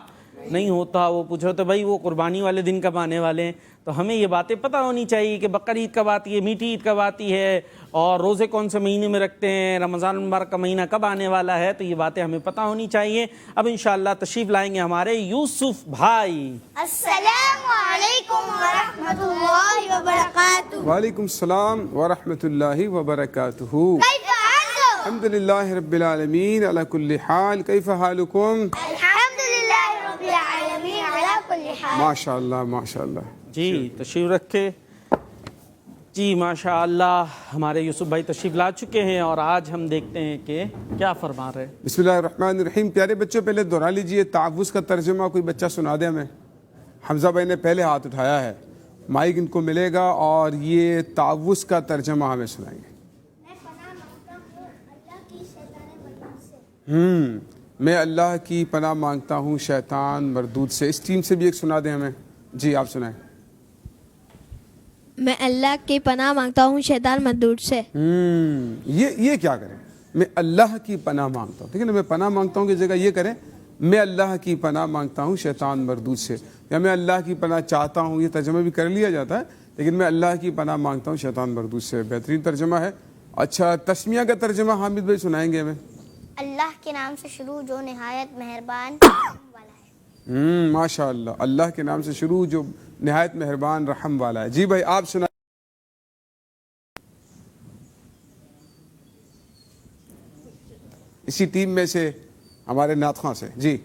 نہیں ہوتا. وہ پوچھ رہے تھے بھائی وہ قربانی والے دن کب آنے والے ہیں, تو ہمیں یہ باتیں پتہ ہونی چاہیے کہ بقر عید کب آتی ہے, میٹھی عید کب آتی ہے, اور روزے کون سے مہینے میں رکھتے ہیں, رمضان المبارک کا مہینہ کب آنے والا ہے, تو یہ باتیں ہمیں پتہ ہونی چاہیے. اب انشاءاللہ تشریف لائیں گے ہمارے یوسف بھائی. السلام علیکم ورحمۃ اللہ وبرکاتہ. وعلیکم السلام ورحمۃ اللہ وبرکاتہ. کیف حالکم؟ الحمد للہ رب العالمین علی کل حال. کیف حالکم؟ الحمد للہ رب العالمین علی کل حال. ماشاء اللہ ماشاء اللہ. جی تشریف رکھے. جی ماشاء اللہ ہمارے یوسف بھائی تشریف لا چکے ہیں, اور آج ہم دیکھتے ہیں کہ کیا فرما رہے. بسم اللہ الرحمن الرحیم. پیارے بچوں پہلے دہرا لیجئے تعوذ کا ترجمہ, کوئی بچہ سنا دے ہمیں. حمزہ بھائی نے پہلے ہاتھ اٹھایا ہے, مائک ان کو ملے گا اور یہ تعوذ کا ترجمہ ہمیں سنائیں گے. میں اللہ کی پناہ مانگتا ہوں شیطان مردود سے. اس ٹیم سے بھی ایک سنا دیں ہمیں. جی آپ سنائیں. میں اللہ کی پناہ مانگتا ہوں شیطان مردود سے. یہ کیا کریں, میں اللہ کی پناہ مانگتا ہوں. ٹھیک ہے نا, میں پناہ مانگتا ہوں کی جگہ یہ کریں میں اللہ کی پناہ مانگتا ہوں شیطان مردود سے, یا میں اللہ کی پناہ چاہتا ہوں. یہ ترجمہ بھی کر لیا جاتا ہے, لیکن میں اللہ کی پناہ مانگتا ہوں شیطان مردود سے بہترین ترجمہ ہے. اچھا تسمیہ کا ترجمہ حامد بھائی سنائیں گے ہمیں. اللہ کے نام سے شروع جو نہایت مہربان والا ہے. ماشاء اللہ, اللہ کے نام سے شروع جو نہایت مہربان رحم والا ہے. جی بھائی آپ سنائیں. اسی ٹیم میں سے ہمارے ناطخواں سے. جی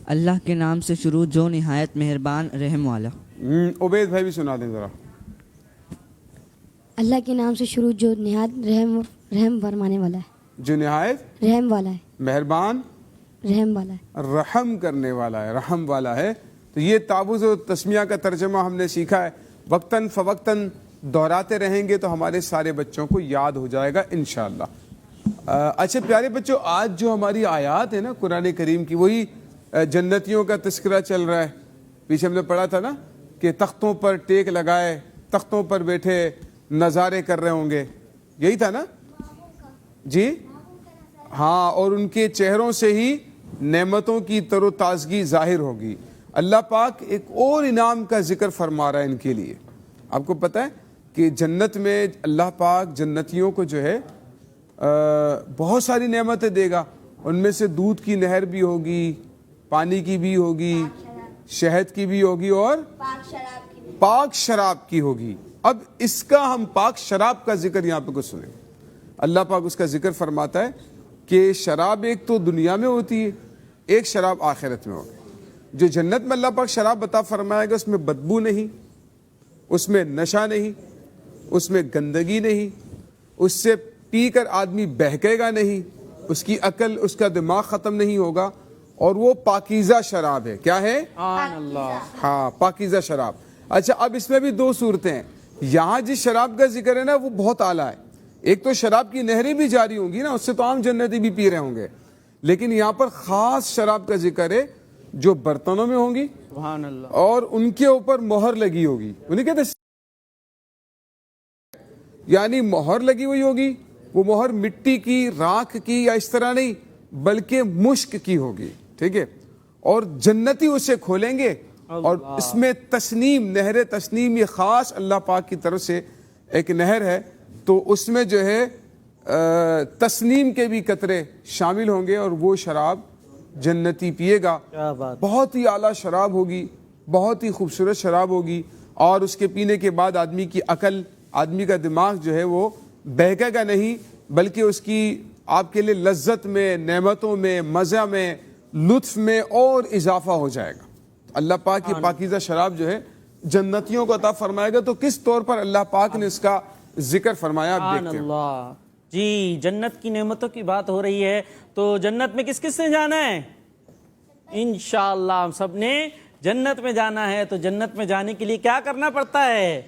اللہ کے نام سے شروع جو نہایت مہربان رحم والا. عبید بھائی بھی سنا دیں ذرا. اللہ کے نام سے شروع جو نہایت رحم فرمانے والا ہے. جو نہایت رحم والا ہے. مہربان رحم والا ہے. رحم کرنے والا ہے, رحم والا ہے. تو یہ تعوذ و تسمیہ کا ترجمہ ہم نے سیکھا ہے. وقتاً فوقتاً دہراتے رہیں گے تو ہمارے سارے بچوں کو یاد ہو جائے گا انشاءاللہ. اچھا پیارے بچوں, آج جو ہماری آیات ہے نا قرآن کریم کی, وہی جنتیوں کا تذکرہ چل رہا ہے. پیچھے ہم نے پڑھا تھا نا کہ تختوں پر ٹیک لگائے, تختوں پر بیٹھے نظارے کر رہے ہوں گے, یہی تھا نا جی ہاں, اور ان کے چہروں سے ہی نعمتوں کی تر و تازگی ظاہر ہوگی. اللہ پاک ایک اور انعام کا ذکر فرما رہا ہے ان کے لیے. آپ کو پتہ ہے کہ جنت میں اللہ پاک جنتیوں کو جو ہے بہت ساری نعمتیں دے گا. ان میں سے دودھ کی نہر بھی ہوگی, پانی کی بھی ہوگی, شہد کی بھی ہوگی, اور پاک شراب کی ہوگی. اب اس کا ہم پاک شراب کا ذکر یہاں پہ کچھ سنیں. اللہ پاک اس کا ذکر فرماتا ہے کہ شراب ایک تو دنیا میں ہوتی ہے, ایک شراب آخرت میں ہوگی. جو جنت میں اللہ پاک شراب بتا فرمائے گا اس میں بدبو نہیں, اس میں نشہ نہیں, اس میں گندگی نہیں, اس سے پی کر آدمی بہکے گا نہیں, اس کی عقل اس کا دماغ ختم نہیں ہوگا, اور وہ پاکیزہ شراب ہے. کیا ہے؟ ہاں پاکیزہ شراب. اچھا اب اس میں بھی دو صورتیں ہیں. یہاں جس شراب کا ذکر ہے نا وہ بہت اعلیٰ ہے. ایک تو شراب کی نہریں بھی جاری ہوں گی نا, اس سے تو عام جنتی بھی پی رہے ہوں گے, لیکن یہاں پر خاص شراب کا ذکر ہے جو برتنوں میں ہوں گی سبحان اللہ, اور ان کے اوپر مہر لگی ہوگی. انہیں کہتے یعنی مہر لگی ہوئی ہوگی, وہ مہر مٹی کی, راکھ کی یا اس طرح نہیں بلکہ مشک کی ہوگی. ٹھیک ہے, اور جنتی اسے کھولیں گے اور اس میں تسنیم, نہر تسنیم, یہ خاص اللہ پاک کی طرف سے ایک نہر ہے, تو اس میں جو ہے تسنیم کے بھی قطرے شامل ہوں گے, اور وہ شراب جنتی پیے گا. بہت ہی اعلیٰ شراب ہوگی, بہت ہی خوبصورت شراب ہوگی, اور اس کے پینے کے بعد آدمی کی عقل, آدمی کا دماغ جو ہے وہ بہکے گا نہیں, بلکہ اس کی آپ کے لیے لذت میں, نعمتوں میں, مزہ میں, لطف میں اور اضافہ ہو جائے گا. اللہ پاک کی پاکیزہ شراب جو ہے جنتیوں کو عطا فرمائے گا. تو کس طور پر اللہ پاک نے اس کا ذکر فرمایا آپ دیکھتے ہیں. جی جنت کی نعمتوں کی بات ہو رہی ہے, تو جنت میں کس کس نے جانا ہے؟ انشاءاللہ ہم سب نے جنت میں جانا ہے. تو جنت میں جانے کے لیے کیا کرنا پڑتا ہے؟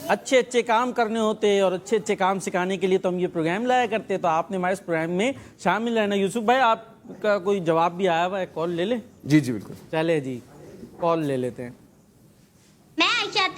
اچھے اچھے کام کرنے ہوتے, اور اچھے اچھے کام سکھانے کے لیے تو ہم یہ پروگرام لایا کرتے. تو آپ نے ہمارے اس پروگرام میں شامل رہنا. یوسف بھائی آپ کا کوئی جواب بھی آیا ہوا ہے, کال لے لیں؟ جی جی بالکل, چلے جی کال لے لیتے ہیں. میں عائشہ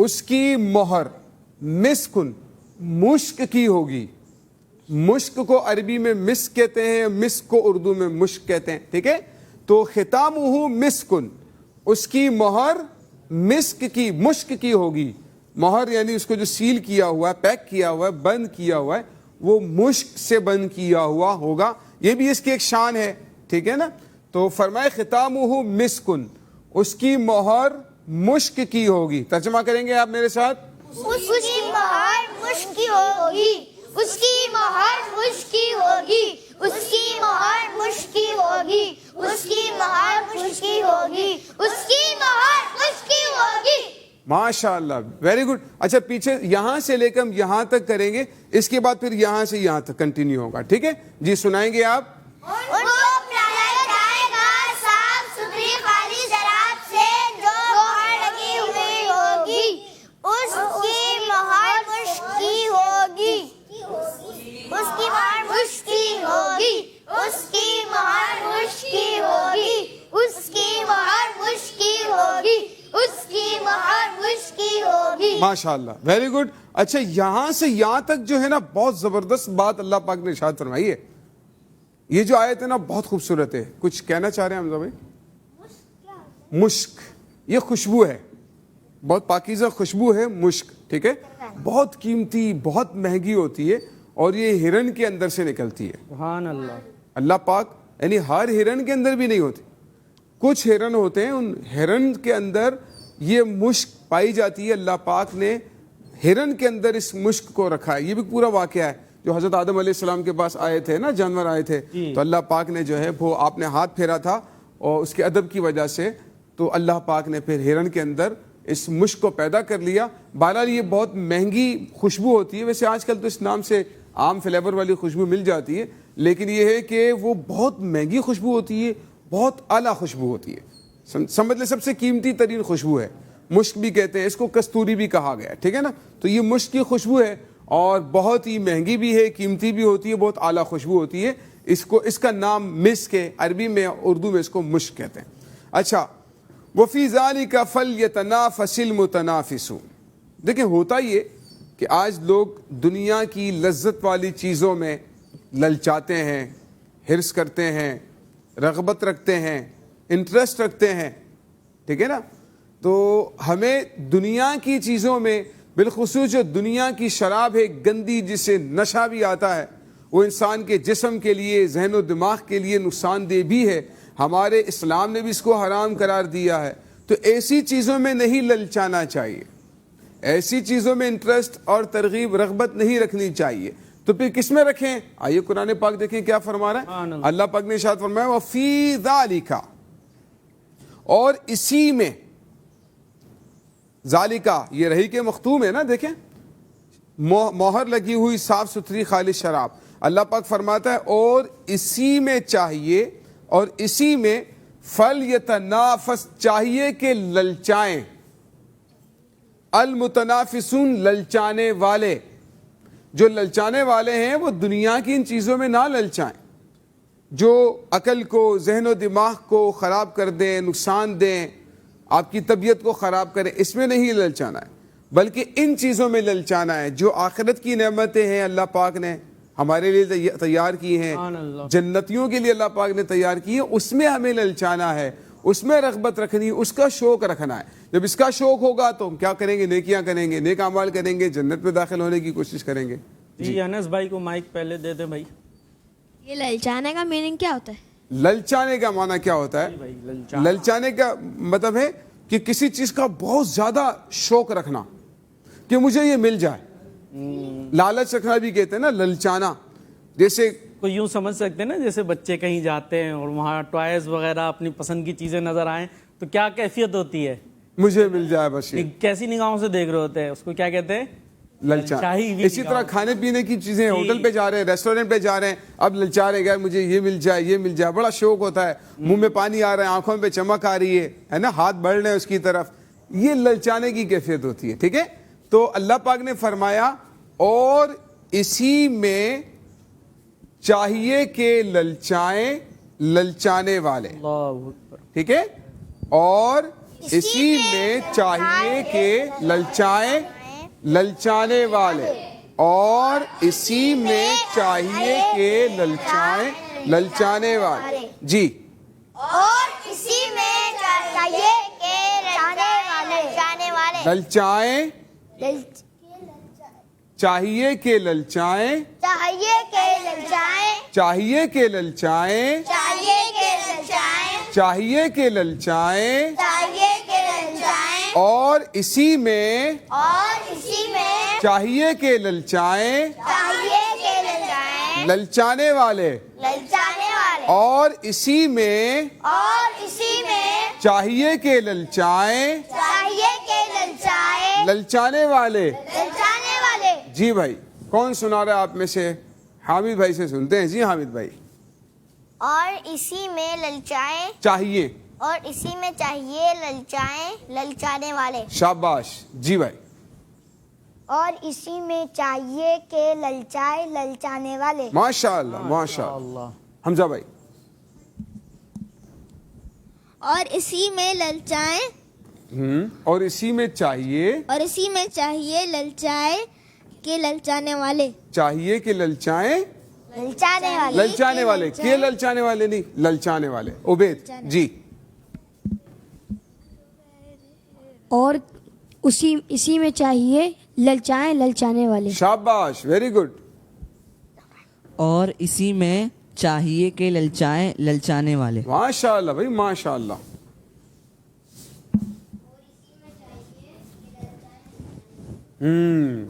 اس کی مہر مسکن مشک کی ہوگی. مشک کو عربی میں مسک کہتے ہیں, مسک کو اردو میں مشک کہتے ہیں, ٹھیک ہے. تو ختامہ مسکن, اس کی مہر مسک کی, مشک کی ہوگی. مہر یعنی اس کو جو سیل کیا ہوا ہے, پیک کیا ہوا ہے, بند کیا ہوا ہے, وہ مشک سے بند کیا ہوا ہوگا. یہ بھی اس کی ایک شان ہے, ٹھیک ہے نا. تو فرمائے ختامہ مسکن, اس کی مہر مشک کی ہوگی. ترجمہ کریں گے آپ میرے ساتھ. اس کی مہر مشک کی ہوگی, اس کی مہر مشک کی ہوگی, اس کی مہر مشک کی ہوگی, اس کی مہر مشک کی ہوگی, اس کی مہر مشک کی ہوگی. ماشاء اللہ, ویری گڈ. اچھا پیچھے یہاں سے لے کر یہاں تک کریں گے, اس کے بعد پھر یہاں سے یہاں تک کنٹینیو ہوگا, ٹھیک ہے جی. سنائیں گے آپ. ان کو پلایا جائے گا صاف ستھری خالی شراب سے جو مہر لگی ہوئی ہوگی, اس کی مہر مشک کی ہوگی, اس کی مہر مشک کی ہوگی, اس کی مہر مشک کی ہوگی, اس کی مہر مشک کی ہوگی, اس کی مہر مشک کی ہوگی. ماشاء اللہ, ویری گڈ. اچھا یہاں سے یہاں تک جو ہے نا بہت زبردست بات اللہ پاک نے ارشاد فرمائی ہے. یہ جو آیت ہے نا بہت خوبصورت ہے. کچھ کہنا چاہ رہے ہیں حمزہ بھائی؟ مشک, یہ خوشبو ہے, بہت پاکیزہ خوشبو ہے مشک, ٹھیک ہے. بہت قیمتی, بہت مہنگی ہوتی ہے, اور یہ ہرن کے اندر سے نکلتی ہے. سبحان اللہ. اللہ پاک یعنی ہر ہرن کے اندر بھی نہیں ہوتی, کچھ ہرن ہوتے ہیں, ان ہرن کے اندر یہ مشک پائی جاتی ہے. اللہ پاک نے ہرن کے اندر اس مشک کو رکھا ہے. یہ بھی پورا واقعہ ہے جو حضرت آدم علیہ السلام کے پاس آئے تھے نا, جانور آئے تھے, تو اللہ پاک نے جو ہے وہ آپ نے ہاتھ پھیرا تھا, اور اس کے ادب کی وجہ سے تو اللہ پاک نے پھر ہرن کے اندر اس مشک کو پیدا کر لیا. بہرحال یہ بہت مہنگی خوشبو ہوتی ہے. ویسے آج کل تو اس نام سے عام فلیور والی خوشبو مل جاتی ہے, لیکن یہ ہے کہ وہ بہت مہنگی خوشبو ہوتی ہے, بہت اعلیٰ خوشبو ہوتی ہے. سمجھ لیں سب سے قیمتی ترین خوشبو ہے. مشک بھی کہتے ہیں اس کو, کستوری بھی کہا گیا ہے, ٹھیک ہے نا. تو یہ مشک کی خوشبو ہے, اور بہت ہی مہنگی بھی ہے, قیمتی بھی ہوتی ہے, بہت اعلیٰ خوشبو ہوتی ہے. اس کا نام مسک ہے, عربی میں, اردو میں اس کو مشک کہتے ہیں. اچھا, وفی ذالک فلیتنافس المتنافسون. دیکھیں ہوتا یہ کہ آج لوگ دنیا کی لذت والی چیزوں میں للچاتے ہیں, حرص کرتے ہیں, رغبت رکھتے ہیں, انٹرسٹ رکھتے ہیں, ٹھیک ہے نا. تو ہمیں دنیا کی چیزوں میں, بالخصوص جو دنیا کی شراب ہے گندی, جس سے نشہ بھی آتا ہے, وہ انسان کے جسم کے لیے, ذہن و دماغ کے لیے نقصان دہ بھی ہے. ہمارے اسلام نے بھی اس کو حرام قرار دیا ہے. تو ایسی چیزوں میں نہیں للچانا چاہیے, ایسی چیزوں میں انٹرسٹ اور ترغیب, رغبت نہیں رکھنی چاہیے. تو پھر کس میں رکھیں؟ آئیے قرآن پاک دیکھیں کیا فرما رہا ہے. اللہ پاک نے ارشاد فرمایا وفی ذالک, اور اسی میں. ذالکا یہ رہی کے مختوم ہے نا, دیکھیں مہر لگی ہوئی صاف ستھری خالص شراب. اللہ پاک فرماتا ہے اور اسی میں چاہیے, اور اسی میں فلیتنافس چاہیے کہ للچائیں, المتنافسون للچانے والے. جو للچانے والے ہیں وہ دنیا کی ان چیزوں میں نہ للچائیں جو عقل کو, ذہن و دماغ کو خراب کر دیں, نقصان دیں, آپ کی طبیعت کو خراب کریں. اس میں نہیں للچانا ہے, بلکہ ان چیزوں میں للچانا ہے جو آخرت کی نعمتیں ہیں اللہ پاک نے ہمارے لیے تیار کی ہیں, جنتیوں کے لیے اللہ پاک نے تیار کی ہے. اس میں ہمیں للچانا ہے, اس میں رغبت رکھنی ہے, اس کا شوق رکھنا ہے. جب اس کا شوق ہوگا تو ہم کیا کریں گے؟ نیکیاں کریں گے, نیک اعمال کریں گے, جنت میں داخل ہونے کی کوشش کریں گے. جی انس بھائی کو مائک پہلے دے دیں بھائی. یہ للچانے کا میننگ کیا ہوتا ہے؟ للچانے کا معنی کیا ہوتا ہے؟ للچانے کا مطلب ہے کہ کسی چیز کا بہت زیادہ شوق رکھنا کہ مجھے یہ مل جائے. لالچ رکھنا بھی کہتے ہیں نا, للچانا. جیسے کو یوں سمجھ سکتے ہیں نا, جیسے بچے کہیں جاتے ہیں اور وہاں ٹوائز وغیرہ اپنی پسند کی چیزیں نظر آئیں تو کیا کیفیت ہوتی ہے؟ مجھے مل جائے بس. کیسی نگاہوں سے دیکھ رہے ہوتے ہیں اس کو, کیا کہتے ہیں؟ للچا. اسی طرح کھانے پینے کی چیزیں, ہوٹل پہ جا رہے ہیں, ریسٹورنٹ پہ جا رہے ہیں, اب للچا رہے گا مجھے یہ مل جائے, یہ مل جائے. بڑا شوق ہوتا ہے, منہ میں پانی آ رہا ہے, آنکھوں پہ چمک آ رہی ہے نا, ہاتھ بڑھ رہے ہیں اس کی طرف. یہ للچانے کی کیفیت ہوتی ہے, ٹھیک ہے. تو اللہ پاک نے فرمایا اور اسی میں چاہیے کہ للچائیں للچانے والے, ٹھیک ہے. اور اسی میں چاہیے کہ للچائیں للچانے والے، اور اسی میں چاہیے کہ للچائیں للچانے والے. جی اور اسی میں چاہیے کہ للچانے والے للچائیں چاہیے کہ للچائیں چاہیے کہ للچائیں چاہیے کہ للچائیں چاہیے کہ للچائیں چاہیے کہ للچائیں چاہیے کہ للچائیں اور اسی میں چاہیے کہ للچائیں للچائیں للچانے والے، اور اسی میں چاہیے کہ للچائیں للچانے والے. جی بھائی، کون سنا رہا ہے آپ میں سے؟ حامد بھائی سے سنتے ہیں. جی حامد بھائی. اور اسی میں للچائیں چاہیے، اور اسی میں چاہیے للچائیں للچانے والے. شاباش. جی بھائی. اور اسی میں چاہیے کہ للچائے للچانے والے. ماشاء اللہ ماشاء اللہ. حمزہ بھائی. اور اسی میں للچائیں اور اسی میں چاہیے، اور اسی میں چاہیے للچائے کہ للچانے والے. چاہیے کہ للچائیں للچانے والے. للچانے والے. کہ للچانے والے نہیں، للچانے والے. عبید. جی. اور اسی میں چاہیے للچائیں للچانے والے. شاباش، ویری گڈ. اور اسی میں چاہیے کہ للچائیں للچانے والے. ماشاء اللہ بھائی، ماشاء اللہ.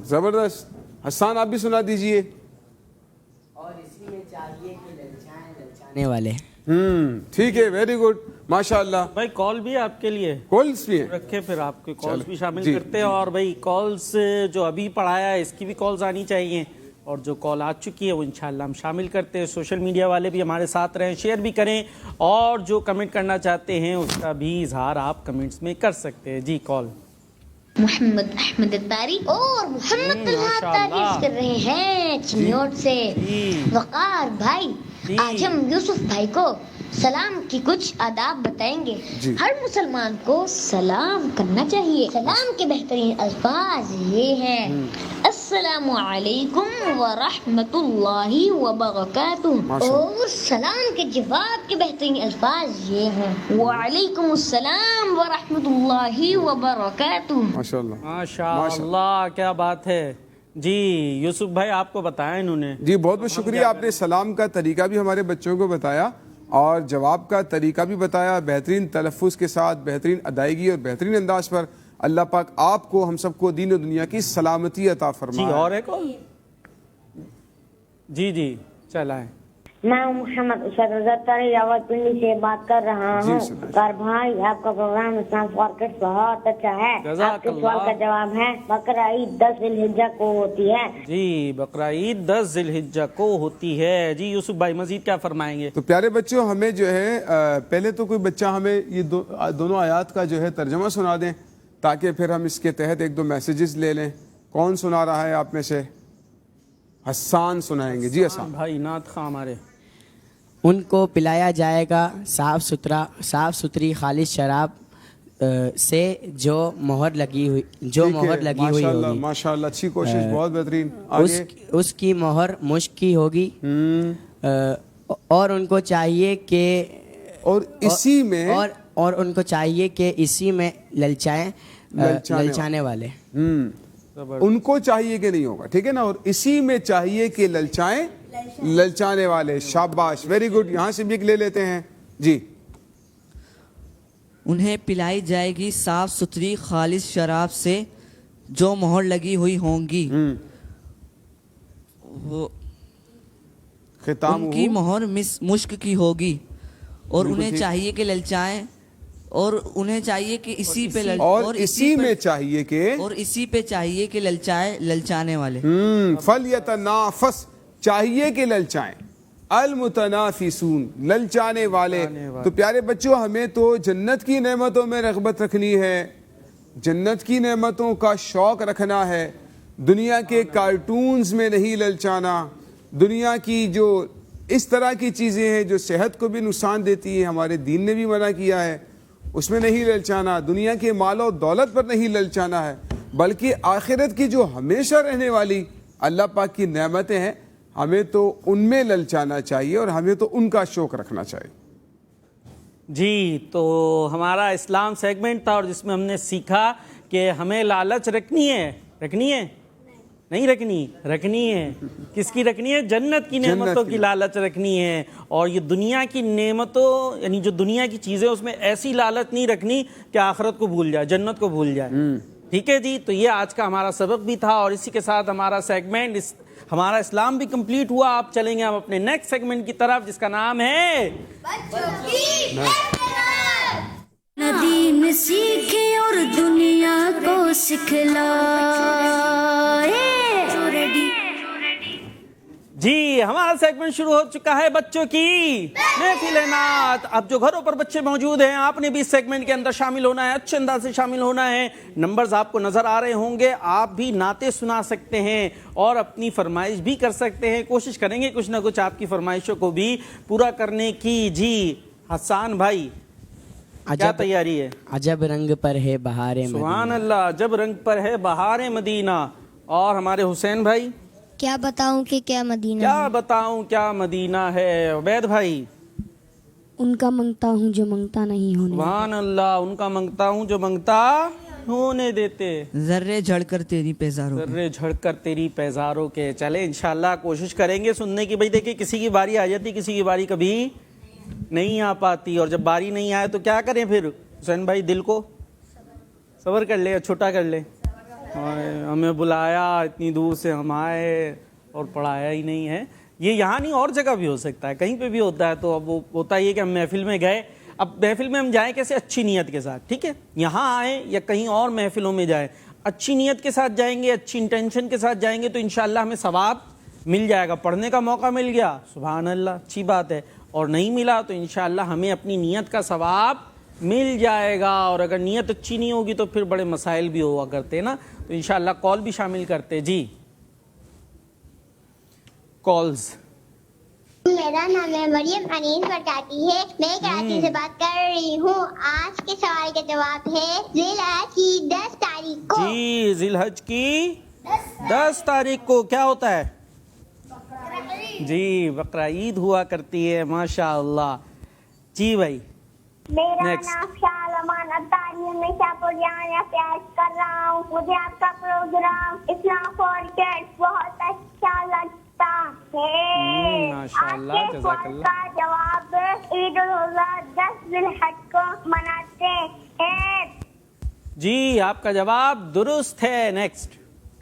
زبردست. حسان آپ بھی سنا دیجئے. اور اسی میں چاہیے کہ للچائیں للچانے والے. ٹھیک ہے، ویری گڈ. ماشاء اللہ. بھائی کال بھی آپ کے لیے کالس بھی ہیں، رکھے، پھر آپ کے کالس بھی شامل جی. کرتے ہیں. اور بھائی کالس جو ابھی پڑھایا ہے اس کی بھی کالز آنی چاہیے، اور جو کال آ چکی ہے وہ انشاءاللہ ہم شامل کرتے ہیں. سوشل میڈیا والے بھی ہمارے ساتھ رہیں، شیئر بھی کریں، اور جو کمنٹ کرنا چاہتے ہیں اس کا بھی اظہار آپ کمنٹس میں کر سکتے ہیں. جی کال. محمد احمد الطاری اور محمد طلحہ تعریف کر رہے ہیں چنیوٹ سے. وقار بھائی، آج ہم یوسف بھائی کو سلام کی کچھ آداب بتائیں گے. ہر مسلمان کو سلام کرنا چاہیے. سلام کے بہترین الفاظ یہ ہیں: السلام علیکم ورحمۃ اللہ وبرکاتہ. اور سلام کے جواب کے بہترین الفاظ یہ ہیں: وعلیکم السلام ورحمۃ اللہ وبرکاتہ. ماشاء اللہ ماشاء اللہ، کیا بات ہے. جی یوسف بھائی آپ کو بتایا انہوں نے. جی بہت بہت شکریہ. آپ نے سلام کا طریقہ بھی ہمارے بچوں کو بتایا اور جواب کا طریقہ بھی بتایا، بہترین تلفظ کے ساتھ، بہترین ادائیگی اور بہترین انداز پر. اللہ پاک آپ کو، ہم سب کو دین و دنیا کی سلامتی عطا فرمائے. جی اور ایک کال. جی چلائیں. میں محمد ارشاد رضا طاری راول پنڈی سے بات کر رہا ہوں. کار بھائی، آپ کا پروگرام اسلام فار کڈس بہت اچھا ہے. آپ کے سوال کا جواب ہے: بقرعید 10 ذی الحجہ کو ہوتی ہے. جی بقرعید 10 ذی الحجہ کو ہوتی ہے. جی یوسف بھائی مزید کیا فرمائیں گے؟ تو پیارے بچوں، ہمیں جو ہے پہلے تو کوئی بچہ ہمیں یہ دونوں آیات کا جو ہے ترجمہ سنا دیں، تاکہ پھر ہم اس کے تحت ایک دو میسیجز لے لیں. کون سنا رہا ہے آپ میں سے؟ حسان سنائیں گے. جی حسان بھائی نعت خواں ہمارے. ان کو پلایا جائے گا صاف ستھری خالص شراب سے جو مہر لگی ہوئی ہوگی. ماشاء اللہ، اچھی کوشش، بہت بہترین. اس کی مہر مشک کی ہوگی. اور ان کو چاہیے کہ اور اسی میں اور ان کو چاہیے کہ اسی میں للچانے والے. ان کو چاہیے کہ نہیں ہوگا، ٹھیک ہے نا. اور اسی میں چاہیے کہ للچائیں للچانے والے. شاباش، ویری گڈ. یہاں سے بھی ایک لے لیتے ہیں. جی. انہیں پلائی جائے گی صاف ستھری خالص شراب سے جو مہر لگی ہوئی ہوں گی. ختام ان کی مہر مشک کی ہوگی. اور انہیں چاہیے کہ للچائیں، اور انہیں چاہیے کہ اسی پہ اور اسی میں چاہیے کہ اور اسی پہ چاہیے کہ للچائیں للچانے والے. فلیتنافس، چاہیے کہ للچائیں. المتنافسون، للچانے والے. تو پیارے بچوں، ہمیں تو جنت کی نعمتوں میں رغبت رکھنی ہے، جنت کی نعمتوں کا شوق رکھنا ہے. دنیا کے کارٹونز میں نہیں للچانا. دنیا کی جو اس طرح کی چیزیں ہیں جو صحت کو بھی نقصان دیتی ہیں، ہمارے دین نے بھی منع کیا ہے، اس میں نہیں للچانا, دنیا کے مال و دولت پر نہیں للچانا ہے, بلکہ آخرت کی جو ہمیشہ رہنے والی اللہ پاک کی نعمتیں ہیں ہمیں تو ان میں للچانا چاہیے اور ہمیں تو ان کا شوق رکھنا چاہیے. جی, تو ہمارا اسلام سیگمنٹ تھا اور جس میں ہم نے سیکھا کہ ہمیں لالچ رکھنی ہے نہیں رکھنی ہے. کس کی رکھنی ہے؟ جنت کی نعمتوں کی لالچ رکھنی ہے. اور یہ دنیا کی نعمتوں یعنی جو دنیا کی چیزیں اس میں ایسی لالچ نہیں رکھنی کہ آخرت کو بھول جائے, جنت کو بھول جائے. ٹھیک ہے جی, تو یہ آج کا ہمارا سبق بھی تھا اور اسی کے ساتھ ہمارا سیگمنٹ ہمارا اسلام بھی کمپلیٹ ہوا. آپ چلیں گے ہم اپنے نیکسٹ سیگمنٹ کی طرف جس کا نام ہے ندیم سیکھے اور دنیا کو سکھلائے. جی, ہمارا سیگمنٹ شروع ہو چکا ہے بچوں کی محفل نعت. اب جو گھروں پر بچے موجود ہیں آپ نے بھی اس سیگمنٹ کے اندر شامل ہونا ہے, اچھے انداز سے شامل ہونا ہے. نمبرز آپ کو نظر آ رہے ہوں گے, آپ بھی نعتیں سنا سکتے ہیں اور اپنی فرمائش بھی کر سکتے ہیں. کوشش کریں گے کچھ نہ کچھ آپ کی فرمائشوں کو بھی پورا کرنے کی. جی حسان بھائی, کیا تیاری ہے؟ عجب رنگ پر ہے بہار مدینہ. سبحان اللہ, عجب رنگ پر ہے بہار مدینہ. اور ہمارے حسین بھائی, کیا بتاؤں کہ کیا مدینہ کیا بتاؤں کیا مدینہ ہے. عبید بھائی, ان کا منگتا ہوں جو منگتا نہیں ہونے. سبحان اللہ, ان کا منگتا ہوں جو منگتا ہونے دیتے. ذرے جھڑ کر تیری پیزاروں ذرے جھڑ کر تیری پیزاروں کے. چلے انشاءاللہ کوشش کریں گے سننے کی. بھائی دیکھیں, کسی کی باری آ جاتی, کسی کی باری کبھی نہیں آ پاتی, اور جب باری نہیں آئے تو کیا کریں پھر؟ حسین بھائی دل کو صبر کر لے, چھوٹا کر لے. ہمیں بلایا اتنی دور سے, ہم آئے اور پڑھایا ہی نہیں ہے. یہ یہاں نہیں, اور جگہ بھی ہو سکتا ہے, کہیں پہ بھی ہوتا ہے. تو اب وہ ہوتا یہ کہ ہم محفل میں گئے, اب محفل میں ہم جائیں کیسے؟ اچھی نیت کے ساتھ. ٹھیک ہے, یہاں آئیں یا کہیں اور محفلوں میں جائیں, اچھی نیت کے ساتھ جائیں گے, اچھی انٹینشن کے ساتھ جائیں گے تو انشاءاللہ ہمیں ثواب مل جائے گا. پڑھنے کا موقع مل گیا, سبحان اللہ, اچھی بات ہے. اور نہیں ملا تو انشاءاللہ ہمیں اپنی نیت کا ثواب مل جائے گا. اور اگر نیت اچھی نہیں ہوگی تو پھر بڑے مسائل بھی ہوا کرتے نا. تو انشاءاللہ کال بھی شامل کرتے. جی کالز. میرا نام ہے مریم انیس بتاتی ہے, میں کراچی سے بات کر رہی ہوں. آج کے سوال کا جواب ہے ذی الحج کی 10 تاریخ کو. جی, ذی الحج کی 10 تاریخ کو کیا ہوتا ہے؟ جی, بقرعید ہوا کرتی ہے. ماشاء اللہ. جی بھائی, میرا نام شالمان اتاری, میں شاپوریان پیاز کر رہا ہوں. مجھے آپ کا پروگرام اسلام فار کڈس بہت اچھا لگتا ہے. ماشاءاللہ, جزاک اللہ. کا جواب عید الاضحیٰ 10 ذی الحج کو مناتے ہیں. جی, آپ کا جواب درست ہے. نیکسٹ.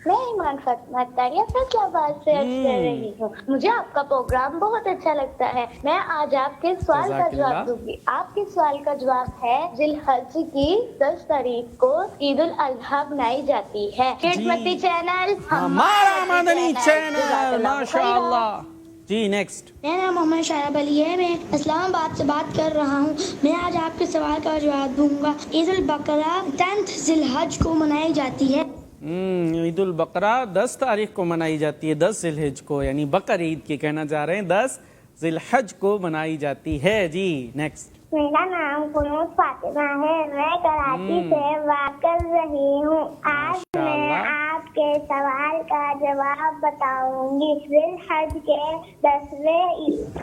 میں ایمان فاطمہ اتاری فیصلہ آباد سے عرض کر رہی ہوں. مجھے آپ کا پروگرام بہت اچھا لگتا ہے. میں آج آپ کے سوال کا جواب دوں گی. آپ کے سوال کا جواب ہے ذی الحج کی 10 تاریخ کو عید الاضحیٰ منائی جاتی ہے. خدمتی چینل ہمارا مدنی چینل. ماشاء اللہ. جی نیکسٹ. میرا نام محمد شعیب علی ہے, میں اسلام آباد سے بات کر رہا ہوں. میں آج آپ کے سوال کا جواب دوں گا. عید البقرہ 10 ذی الحج کو منائی جاتی ہے. عید البقرہ 10 تاریخ کو منائی جاتی ہے, 10 ذی الحج کو, یعنی بقر عید کی کہنا چاہ رہے ہیں, 10 ذی الحج کو منائی جاتی ہے. جی نیکسٹ. میرا نام کنوز فاطمہ ہے, میں کراچی سے بات کر رہی ہوں. آج میں آپ کے سوال کا جواب بتاؤں گی. ذی الحج کے 10ویں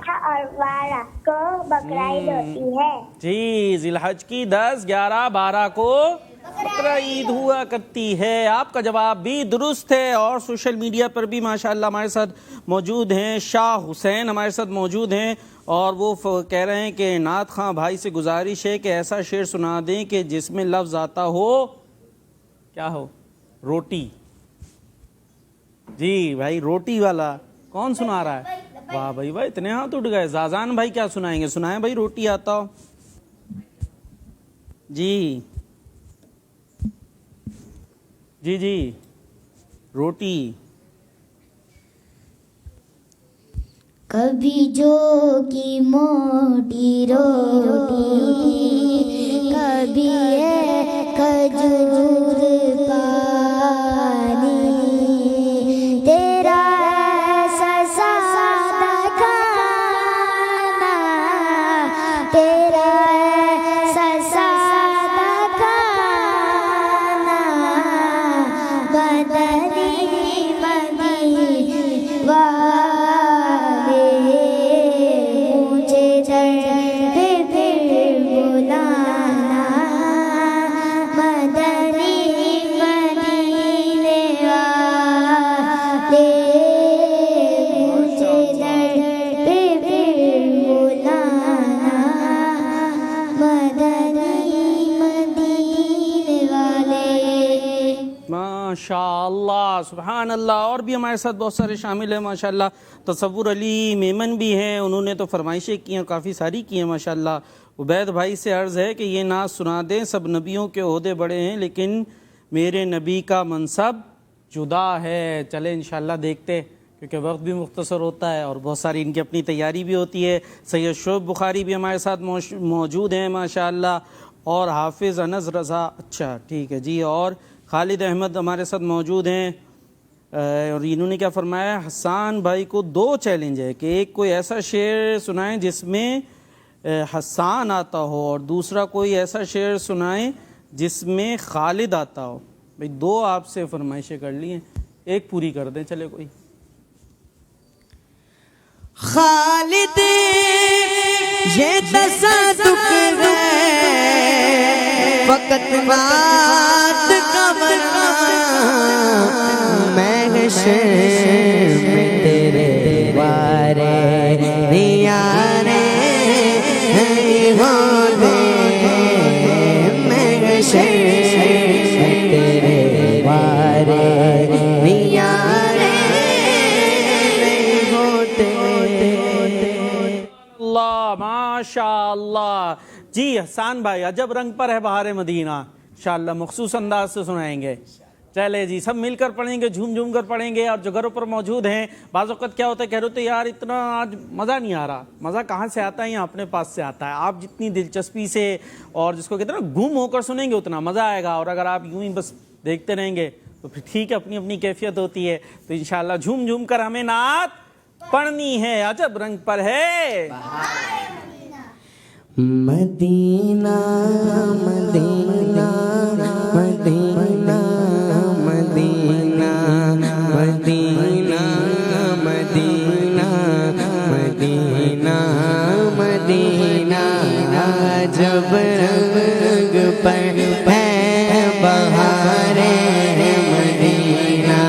اور 12 کو بقرعید ہوتی ہے. جی, ذی الحج کی 10, 11, 12 کو بقرعید ہوا کرتی ہے. آپ کا جواب بھی درست ہے. اور سوشل میڈیا پر بھی ماشاءاللہ ہمارے ساتھ موجود ہیں شاہ حسین, ہمارے ساتھ موجود ہیں, اور وہ کہہ رہے ہیں کہ نعت خواں بھائی سے گزارش ہے کہ ایسا شعر سنا دیں کہ جس میں لفظ آتا ہو, کیا ہو؟ روٹی. جی بھائی, روٹی والا کون سنا رہا ہے؟ واہ بھائی واہ, اتنے ہاتھ اٹھ گئے. زازان بھائی کیا سنائیں گے؟ سنائیں بھائی, روٹی آتا ہو. جی جی جی, روٹی. کبھی جو کی موٹی روٹی, کبھی ہے کھجور پانی, تیرا ایسا سادہ کھانا, تیرا ایسا سادہ ماشاء اللہ سبحان اللہ. اور بھی ہمارے ساتھ بہت سارے شامل ہیں ماشاء اللہ. تصور علی میمن بھی ہیں, انہوں نے تو فرمائشیں کی ہیں اور کافی ساری کی ہیں ماشاء اللہ. عبید بھائی سے عرض ہے کہ یہ نعت سنا دیں, سب نبیوں کے عہدے بڑے ہیں لیکن میرے نبی کا منصب جدا ہے. چلیں انشاءاللہ دیکھتے, کیونکہ وقت بھی مختصر ہوتا ہے اور بہت ساری ان کی اپنی تیاری بھی ہوتی ہے. سید شعیب بخاری بھی ہمارے ساتھ موجود ہیں ماشاءاللہ, اور حافظ انس رضا, اچھا ٹھیک ہے جی, اور خالد احمد ہمارے ساتھ موجود ہیں. اور انہوں نے کیا فرمایا, حسان بھائی کو 2 چیلنج ہے کہ ایک کوئی ایسا شعر سنائیں جس میں حسان آتا ہو, اور دوسرا کوئی ایسا شعر سنائیں جس میں خالد آتا ہو. بھئی 2 آپ سے فرمائشیں کر لی ہیں, ایک پوری کر دیں. چلے کوئی خالد یہ تصادق ہے فقط بات کا بنا, محشر میں تیرے وارے نیارے ہوتے, محشر میں تیرے وارے نیارے ہوتے. اللہ ماشاء اللہ جی. حسان بھائی عجب رنگ پر ہے بہار مدینہ, انشاءاللہ مخصوص انداز سے سنائیں گے. چلے جی, سب مل کر پڑھیں گے, جھوم جھوم کر پڑھیں گے. اور جو گھروں پر موجود ہیں, بعض اوقات کیا ہوتا ہے, کہہ رہے ہوتے یار اتنا آج مزہ نہیں آ رہا. مزہ کہاں سے آتا ہے, یہاں اپنے پاس سے آتا ہے. آپ جتنی دلچسپی سے اور جس کو کہتے ہیں نا گم ہو کر سنیں گے اتنا مزہ آئے گا, اور اگر آپ یوں ہی بس دیکھتے رہیں گے تو پھر ٹھیک ہے, اپنی اپنی کیفیت ہوتی ہے. تو انشاءاللہ جھوم جھوم کر ہمیں نعت پڑھنی ہے. عجب رنگ پر ہے مدینہ مدینہ مدینہ مدینہ مدینہ مدینہ مدینہ مدینہ, جب رنگ پر ہے بہارے مدینہ,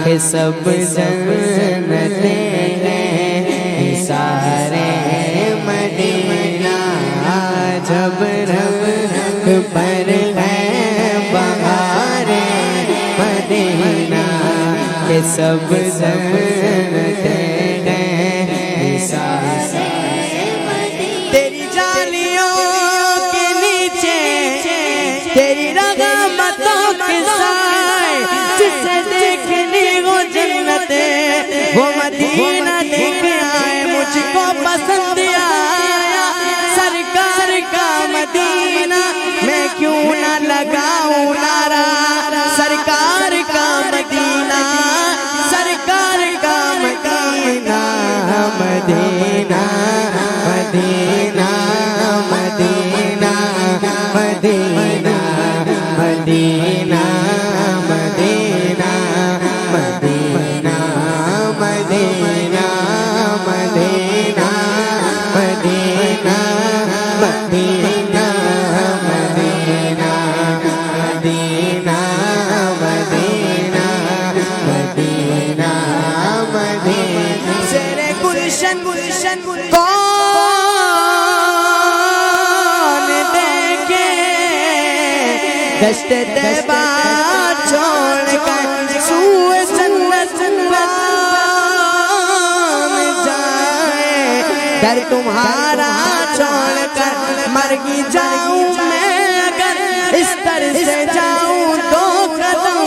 کہ سب جنتیں ہیں سارے مدینہ, جب رنگ پر ہے بہارے مدینہ, کہ سب جنتیں ہیں سارے مدینہ. تیری جالیوں کے نیچے تیری رحمتوں کے سائے, جسے دیکھنی ہو جنت وہ مدینہ دیکھ آئے. مجھ کو پسند آیا سرکار کا مدینہ, میں کیوں نہ لگاؤں نعرہ سرکار کا مدینہ, سرکار کا مدینہ. مدینہ مدینہ مدینہ مدینہ مدینہ مدینہ مدینہ مدینہ مدینہ مدینہ مدینہ مدینہ مدینہ مدینہ مدینہ مدینہ. شیر گلشن گلشن کون دیکھے دشت طیبہ چھوڑ کر سوئے جنت جائے, در تمہارا چھوڑ کر مر گی جاؤں میں, اگر اس طرح سے جاؤں تو قدم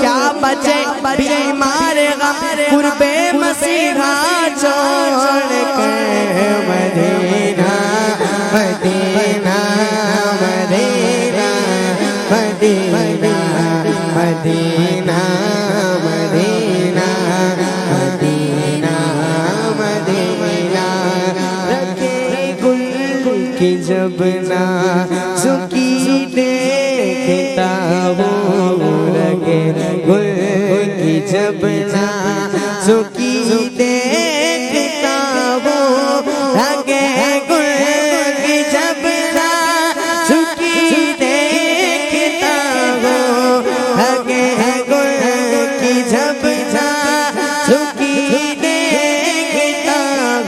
کیا بچے بیمار غم قرب مسیحا چھوڑ کر. مدینہ مدینہ مدینہ مدینہ مدینہ مدینہ مدینہ مدینہ. رکھے گل کی جب نازکی دیکھتا ہوں, رکھے گل کی جب نازکی دیکھتا ہوں, رکھے گل کی جب نازکی دیکھتا ہوں, رکھے گل کی جب نازکی دیکھتا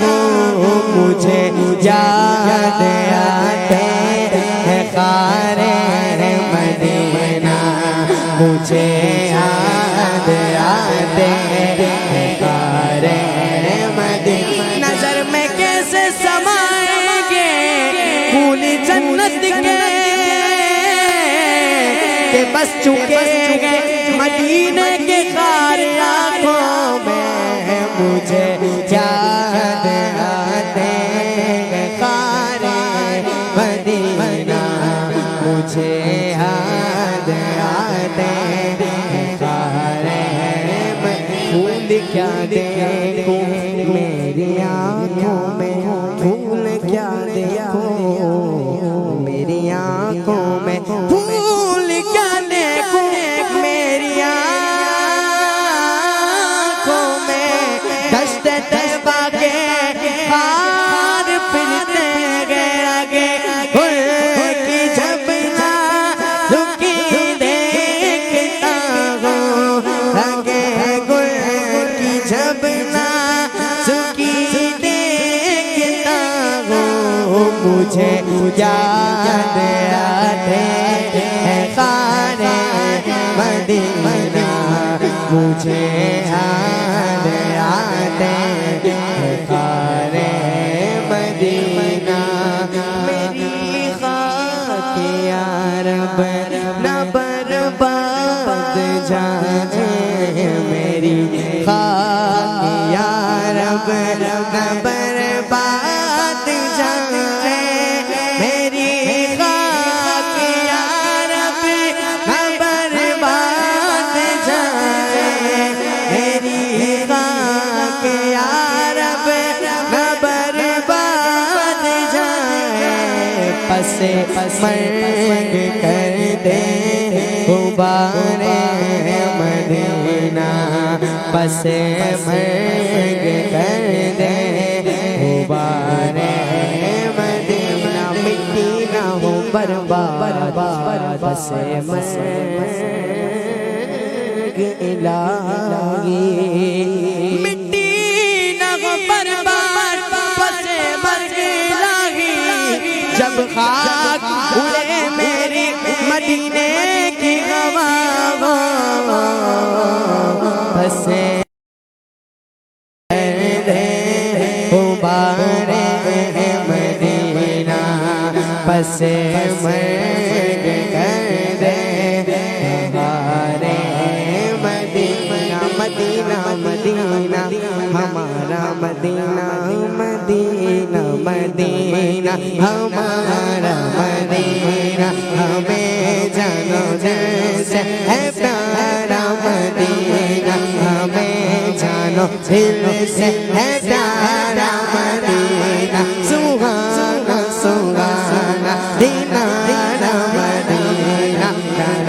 ہوں. مجھے یاد آتے ہیں خارے مدینہ, مجھے یاد آتے پکارے مدینہ نظر میں کیسے سمائیں گے پھول جنت کے کہ بس چکے گئے مدینے کے خار آنکھوں میں مجھے یاد آتے خار مدینہ مجھے یاد آتے خار پھول کیا دیکھوں میری آنکھوں میں پھول کیا دیکھوں میری آنکھوں میں پھول کیا دیکھوں میری آنکھوں میں دشت طیبہ کے خار پھرتے گئے آگے گل کی جب نہ رکی دیکھتا ہوں آگے گل کی جب نہ رکی دیکھتا ہوں مجھے یاد آتے ہیں خار مدینہ مجھے یاد آتے ہیں خار مدینہ میری خاک یا رب نہ برباد جانے میری خاک یا رب نہ برباد جانے میری خاک یا رب نہ برباد جائے میری خاک یا رب نہ برباد جائے پس مرگ کر دے غبار مدینہ پس مرگ کر دے غبار مدینہ مٹی نہ ہو برباد پس مرگ الہی مٹی نہ ہو برباد پس مرگ الہی جب خاک اڑے میری مدینے کی ہوا پس غبار مدینہ پس مرگ کر دے غبار مدینہ مدینہ مدینہ ہمارا مدینہ مدینہ مدینہ ہمارا مدینہ ہمیں جانو جیسے ہے پیارا مدینہ ہمیں جانو دل سے ہے پیارا مدینہ سبحانہ سبحانہ دینارا مدینہ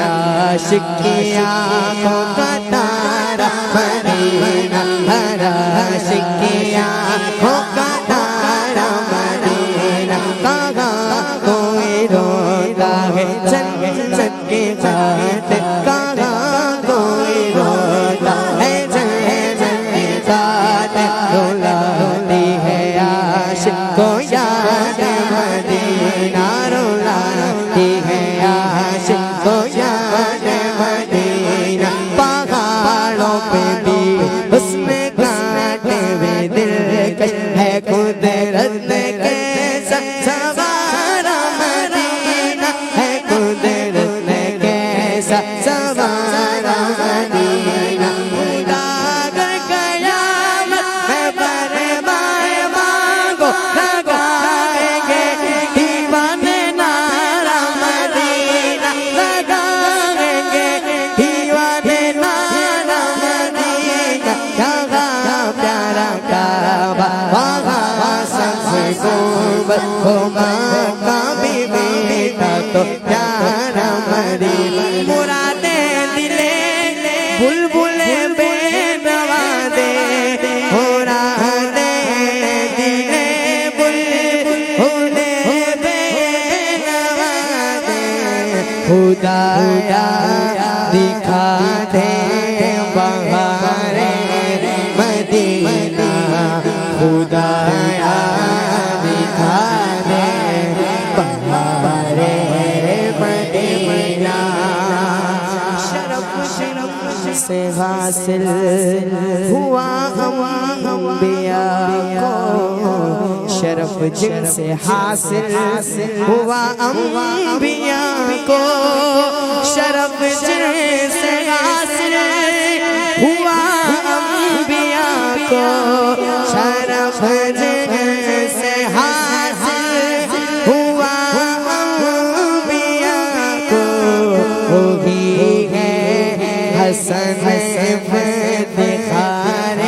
عاشق کی آنکھوں کا تارا مدینہ عاشق کی آنکھوں کا تارا مدینہ کہاں کوئی روتا ہے جنت کی خاطر کہاں کوئی روتا ہے جنت کی خاطر رلاتی ہے عاشق کو یاد مدینہ رلاتی ہے عاشق کو یاد مدینہ پہاڑوں پہ بھی حسن کاٹے ہوئے دلکش ہے قدرت کیسا سوارا مدینہ ہے قدرت کیسا سوارا مدینہ خدا اگر قیامت میں بربائے مانگو لگائیں گے دیوانے نعرہ مدینہ لگائیں گے دیوانے نعرہ مدینہ کہاں پیارا کعبہ وہاں سبز گنبد ہو مکہ بھی بیٹا تو پیارا مدینہ مرادیں دلے بلبلے بے نوا دے مرادیں دلے بلبلے بے نوا دے خدایا دکھا دے بہار مدینہ خدایا دکھا دے بہار مدینہ شرم سے حاصل ہوا انبیاء کو شرف جن سے حاصل ہوا انبیاء کو شرف جن سے حاصل ہوا انبیاء کو شرف جن سے حاصل ہوا انبیاء کو وہی ہے حسن افتخار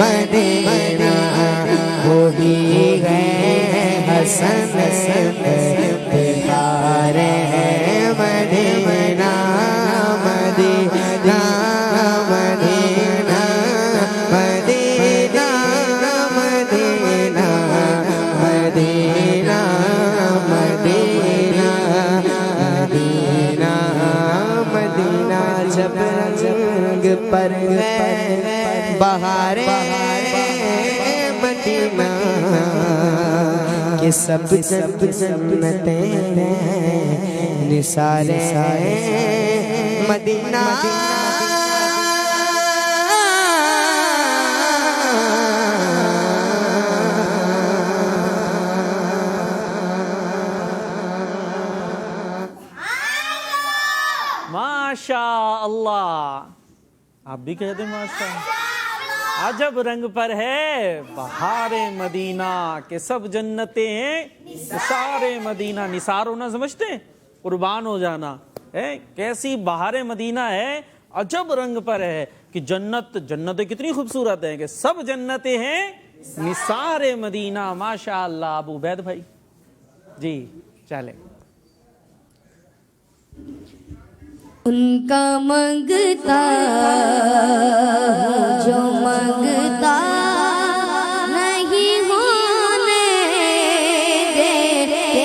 مدینہ وہی ہے حسن افتخار مدینہ مدینہ مدینہ مدینہ مدینہ مدینہ مدینہ مدینہ مدینہ جب رنگ پر ہے بہار مدینہ کہ سب جنتیں نثار مدینہ ماشاء اللہ. آپ بھی کہہ دیں ماشاء اللہ. عجب رنگ پر ہے بہار مدینہ کہ سب جنتیں ہیں نثار مدینہ. نثار ہونا سمجھتے ہیں؟ قربان ہو جانا ہے. کیسی بہار مدینہ ہے, عجب رنگ پر ہے کہ جنتیں کتنی خوبصورت ہیں کہ سب جنتیں ہیں نثار مدینہ. ماشاء اللہ. ابو عبید بھائی جی چلیں. ان کا منگتا جو منگتا نہیں ہونے دیتے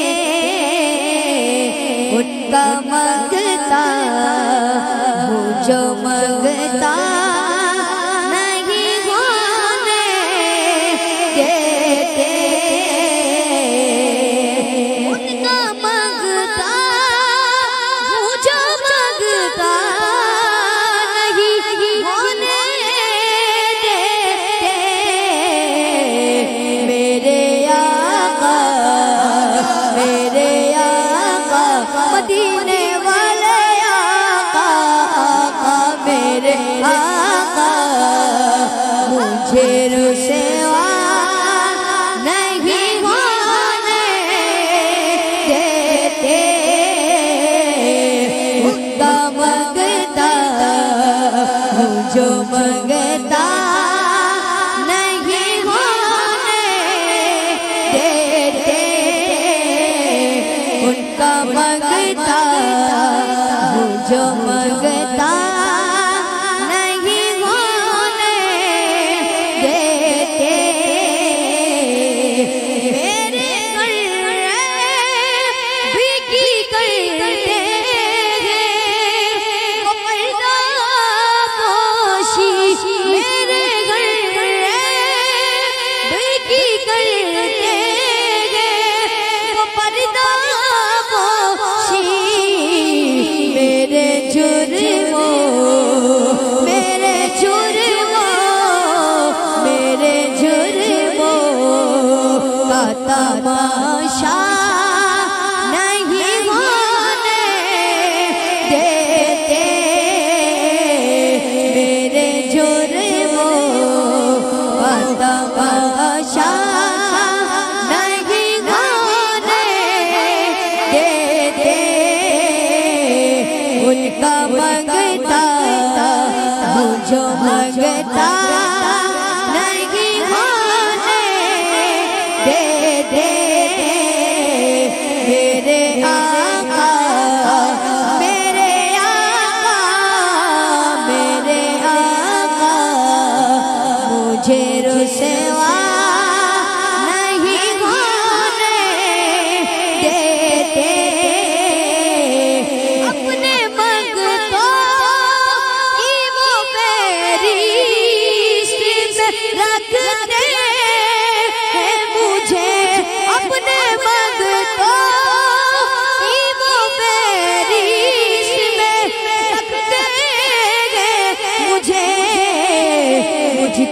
ان کا منگتا جو منگتا نہیں ہونے دیتے ان کا منگتا جو منگتا نہیں ہونے دیتے میرے آقا مدینے والے آقا آقا میرے آقا مجھے رسوا نہیں ہونے دیتے ان کا منگتا جو منگتا نہیں ہونے دیتے ان کا منگتا جو منگتا نہیں ہونے دیتے میرے بھی کی کرتے ہیں وہ پردہ پوشی میرے بھی کی کرتے ہیں وہ پردہ پوشی میرے جرموں میرے جرموں میرے جرموں کا تماشا نہیں ہونے دیتے میرے جرموں کا تماشا نہیں ہونے دیتے ان کا منگتا جو منگتا نہیں ہونے دیتے میرے آقا میرے آقا میرے آقا مجھے رسوا نہیں ہونے دیتے اپنے منگتوں کی وہ پیری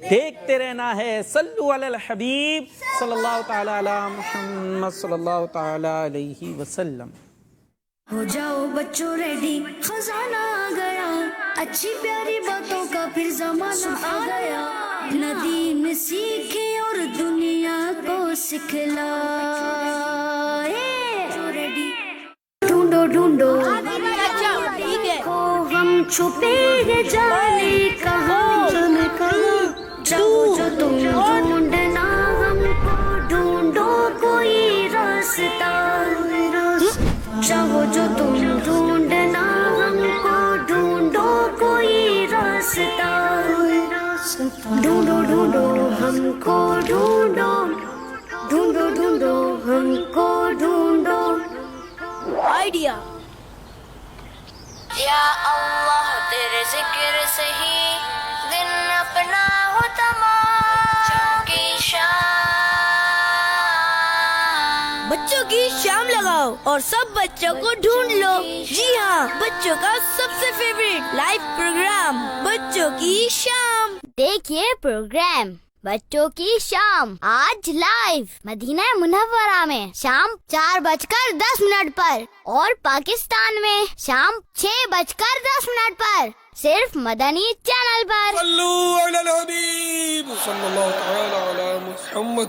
دیکھتے رہنا ہے. صلو علی الحبیب صلی اللہ تعالی علی محمد صلی اللہ تعالی علیہ وسلم. ہو جاؤ بچوں ریڈی، خزانہ آ گیا، اچھی پیاری باتوں کا پھر زمانہ آ گیا. ندیم سیکھے اور دنیا کو سکھلائے. ڈھونڈو ڈھونڈو کو ہم چھپے ہیں جانے کہاں. جاؤ جو تم ڈھونڈنا ہم کو، ڈھونڈو کوئی راستہ. چاہو جو تم ڈھونڈنا ہم کو، ڈھونڈو کوئی راستہ. ڈھونڈو ڈھونڈو ہم کو ڈھونڈو، ڈھونڈو ڈھونڈو ہم کو ڈھونڈو. آئیڈیا. یا اللہ تیرے ذکر سے ہی دن اپنا ہو تمام کی شام. بچوں کی شام لگاؤ اور سب بچوں کو ڈھونڈ لو. جی ہاں، بچوں کا سب سے فیوریٹ لائیو پروگرام بچوں کی شام. دیکھیے پروگرام بچوں کی شام آج لائیو مدینہ منورہ میں شام 4:10 پر اور پاکستان میں شام 6:10 پر صرف مدنی چینل پر. صلو علی الحبیب صلی اللہ تعالی علی محمد.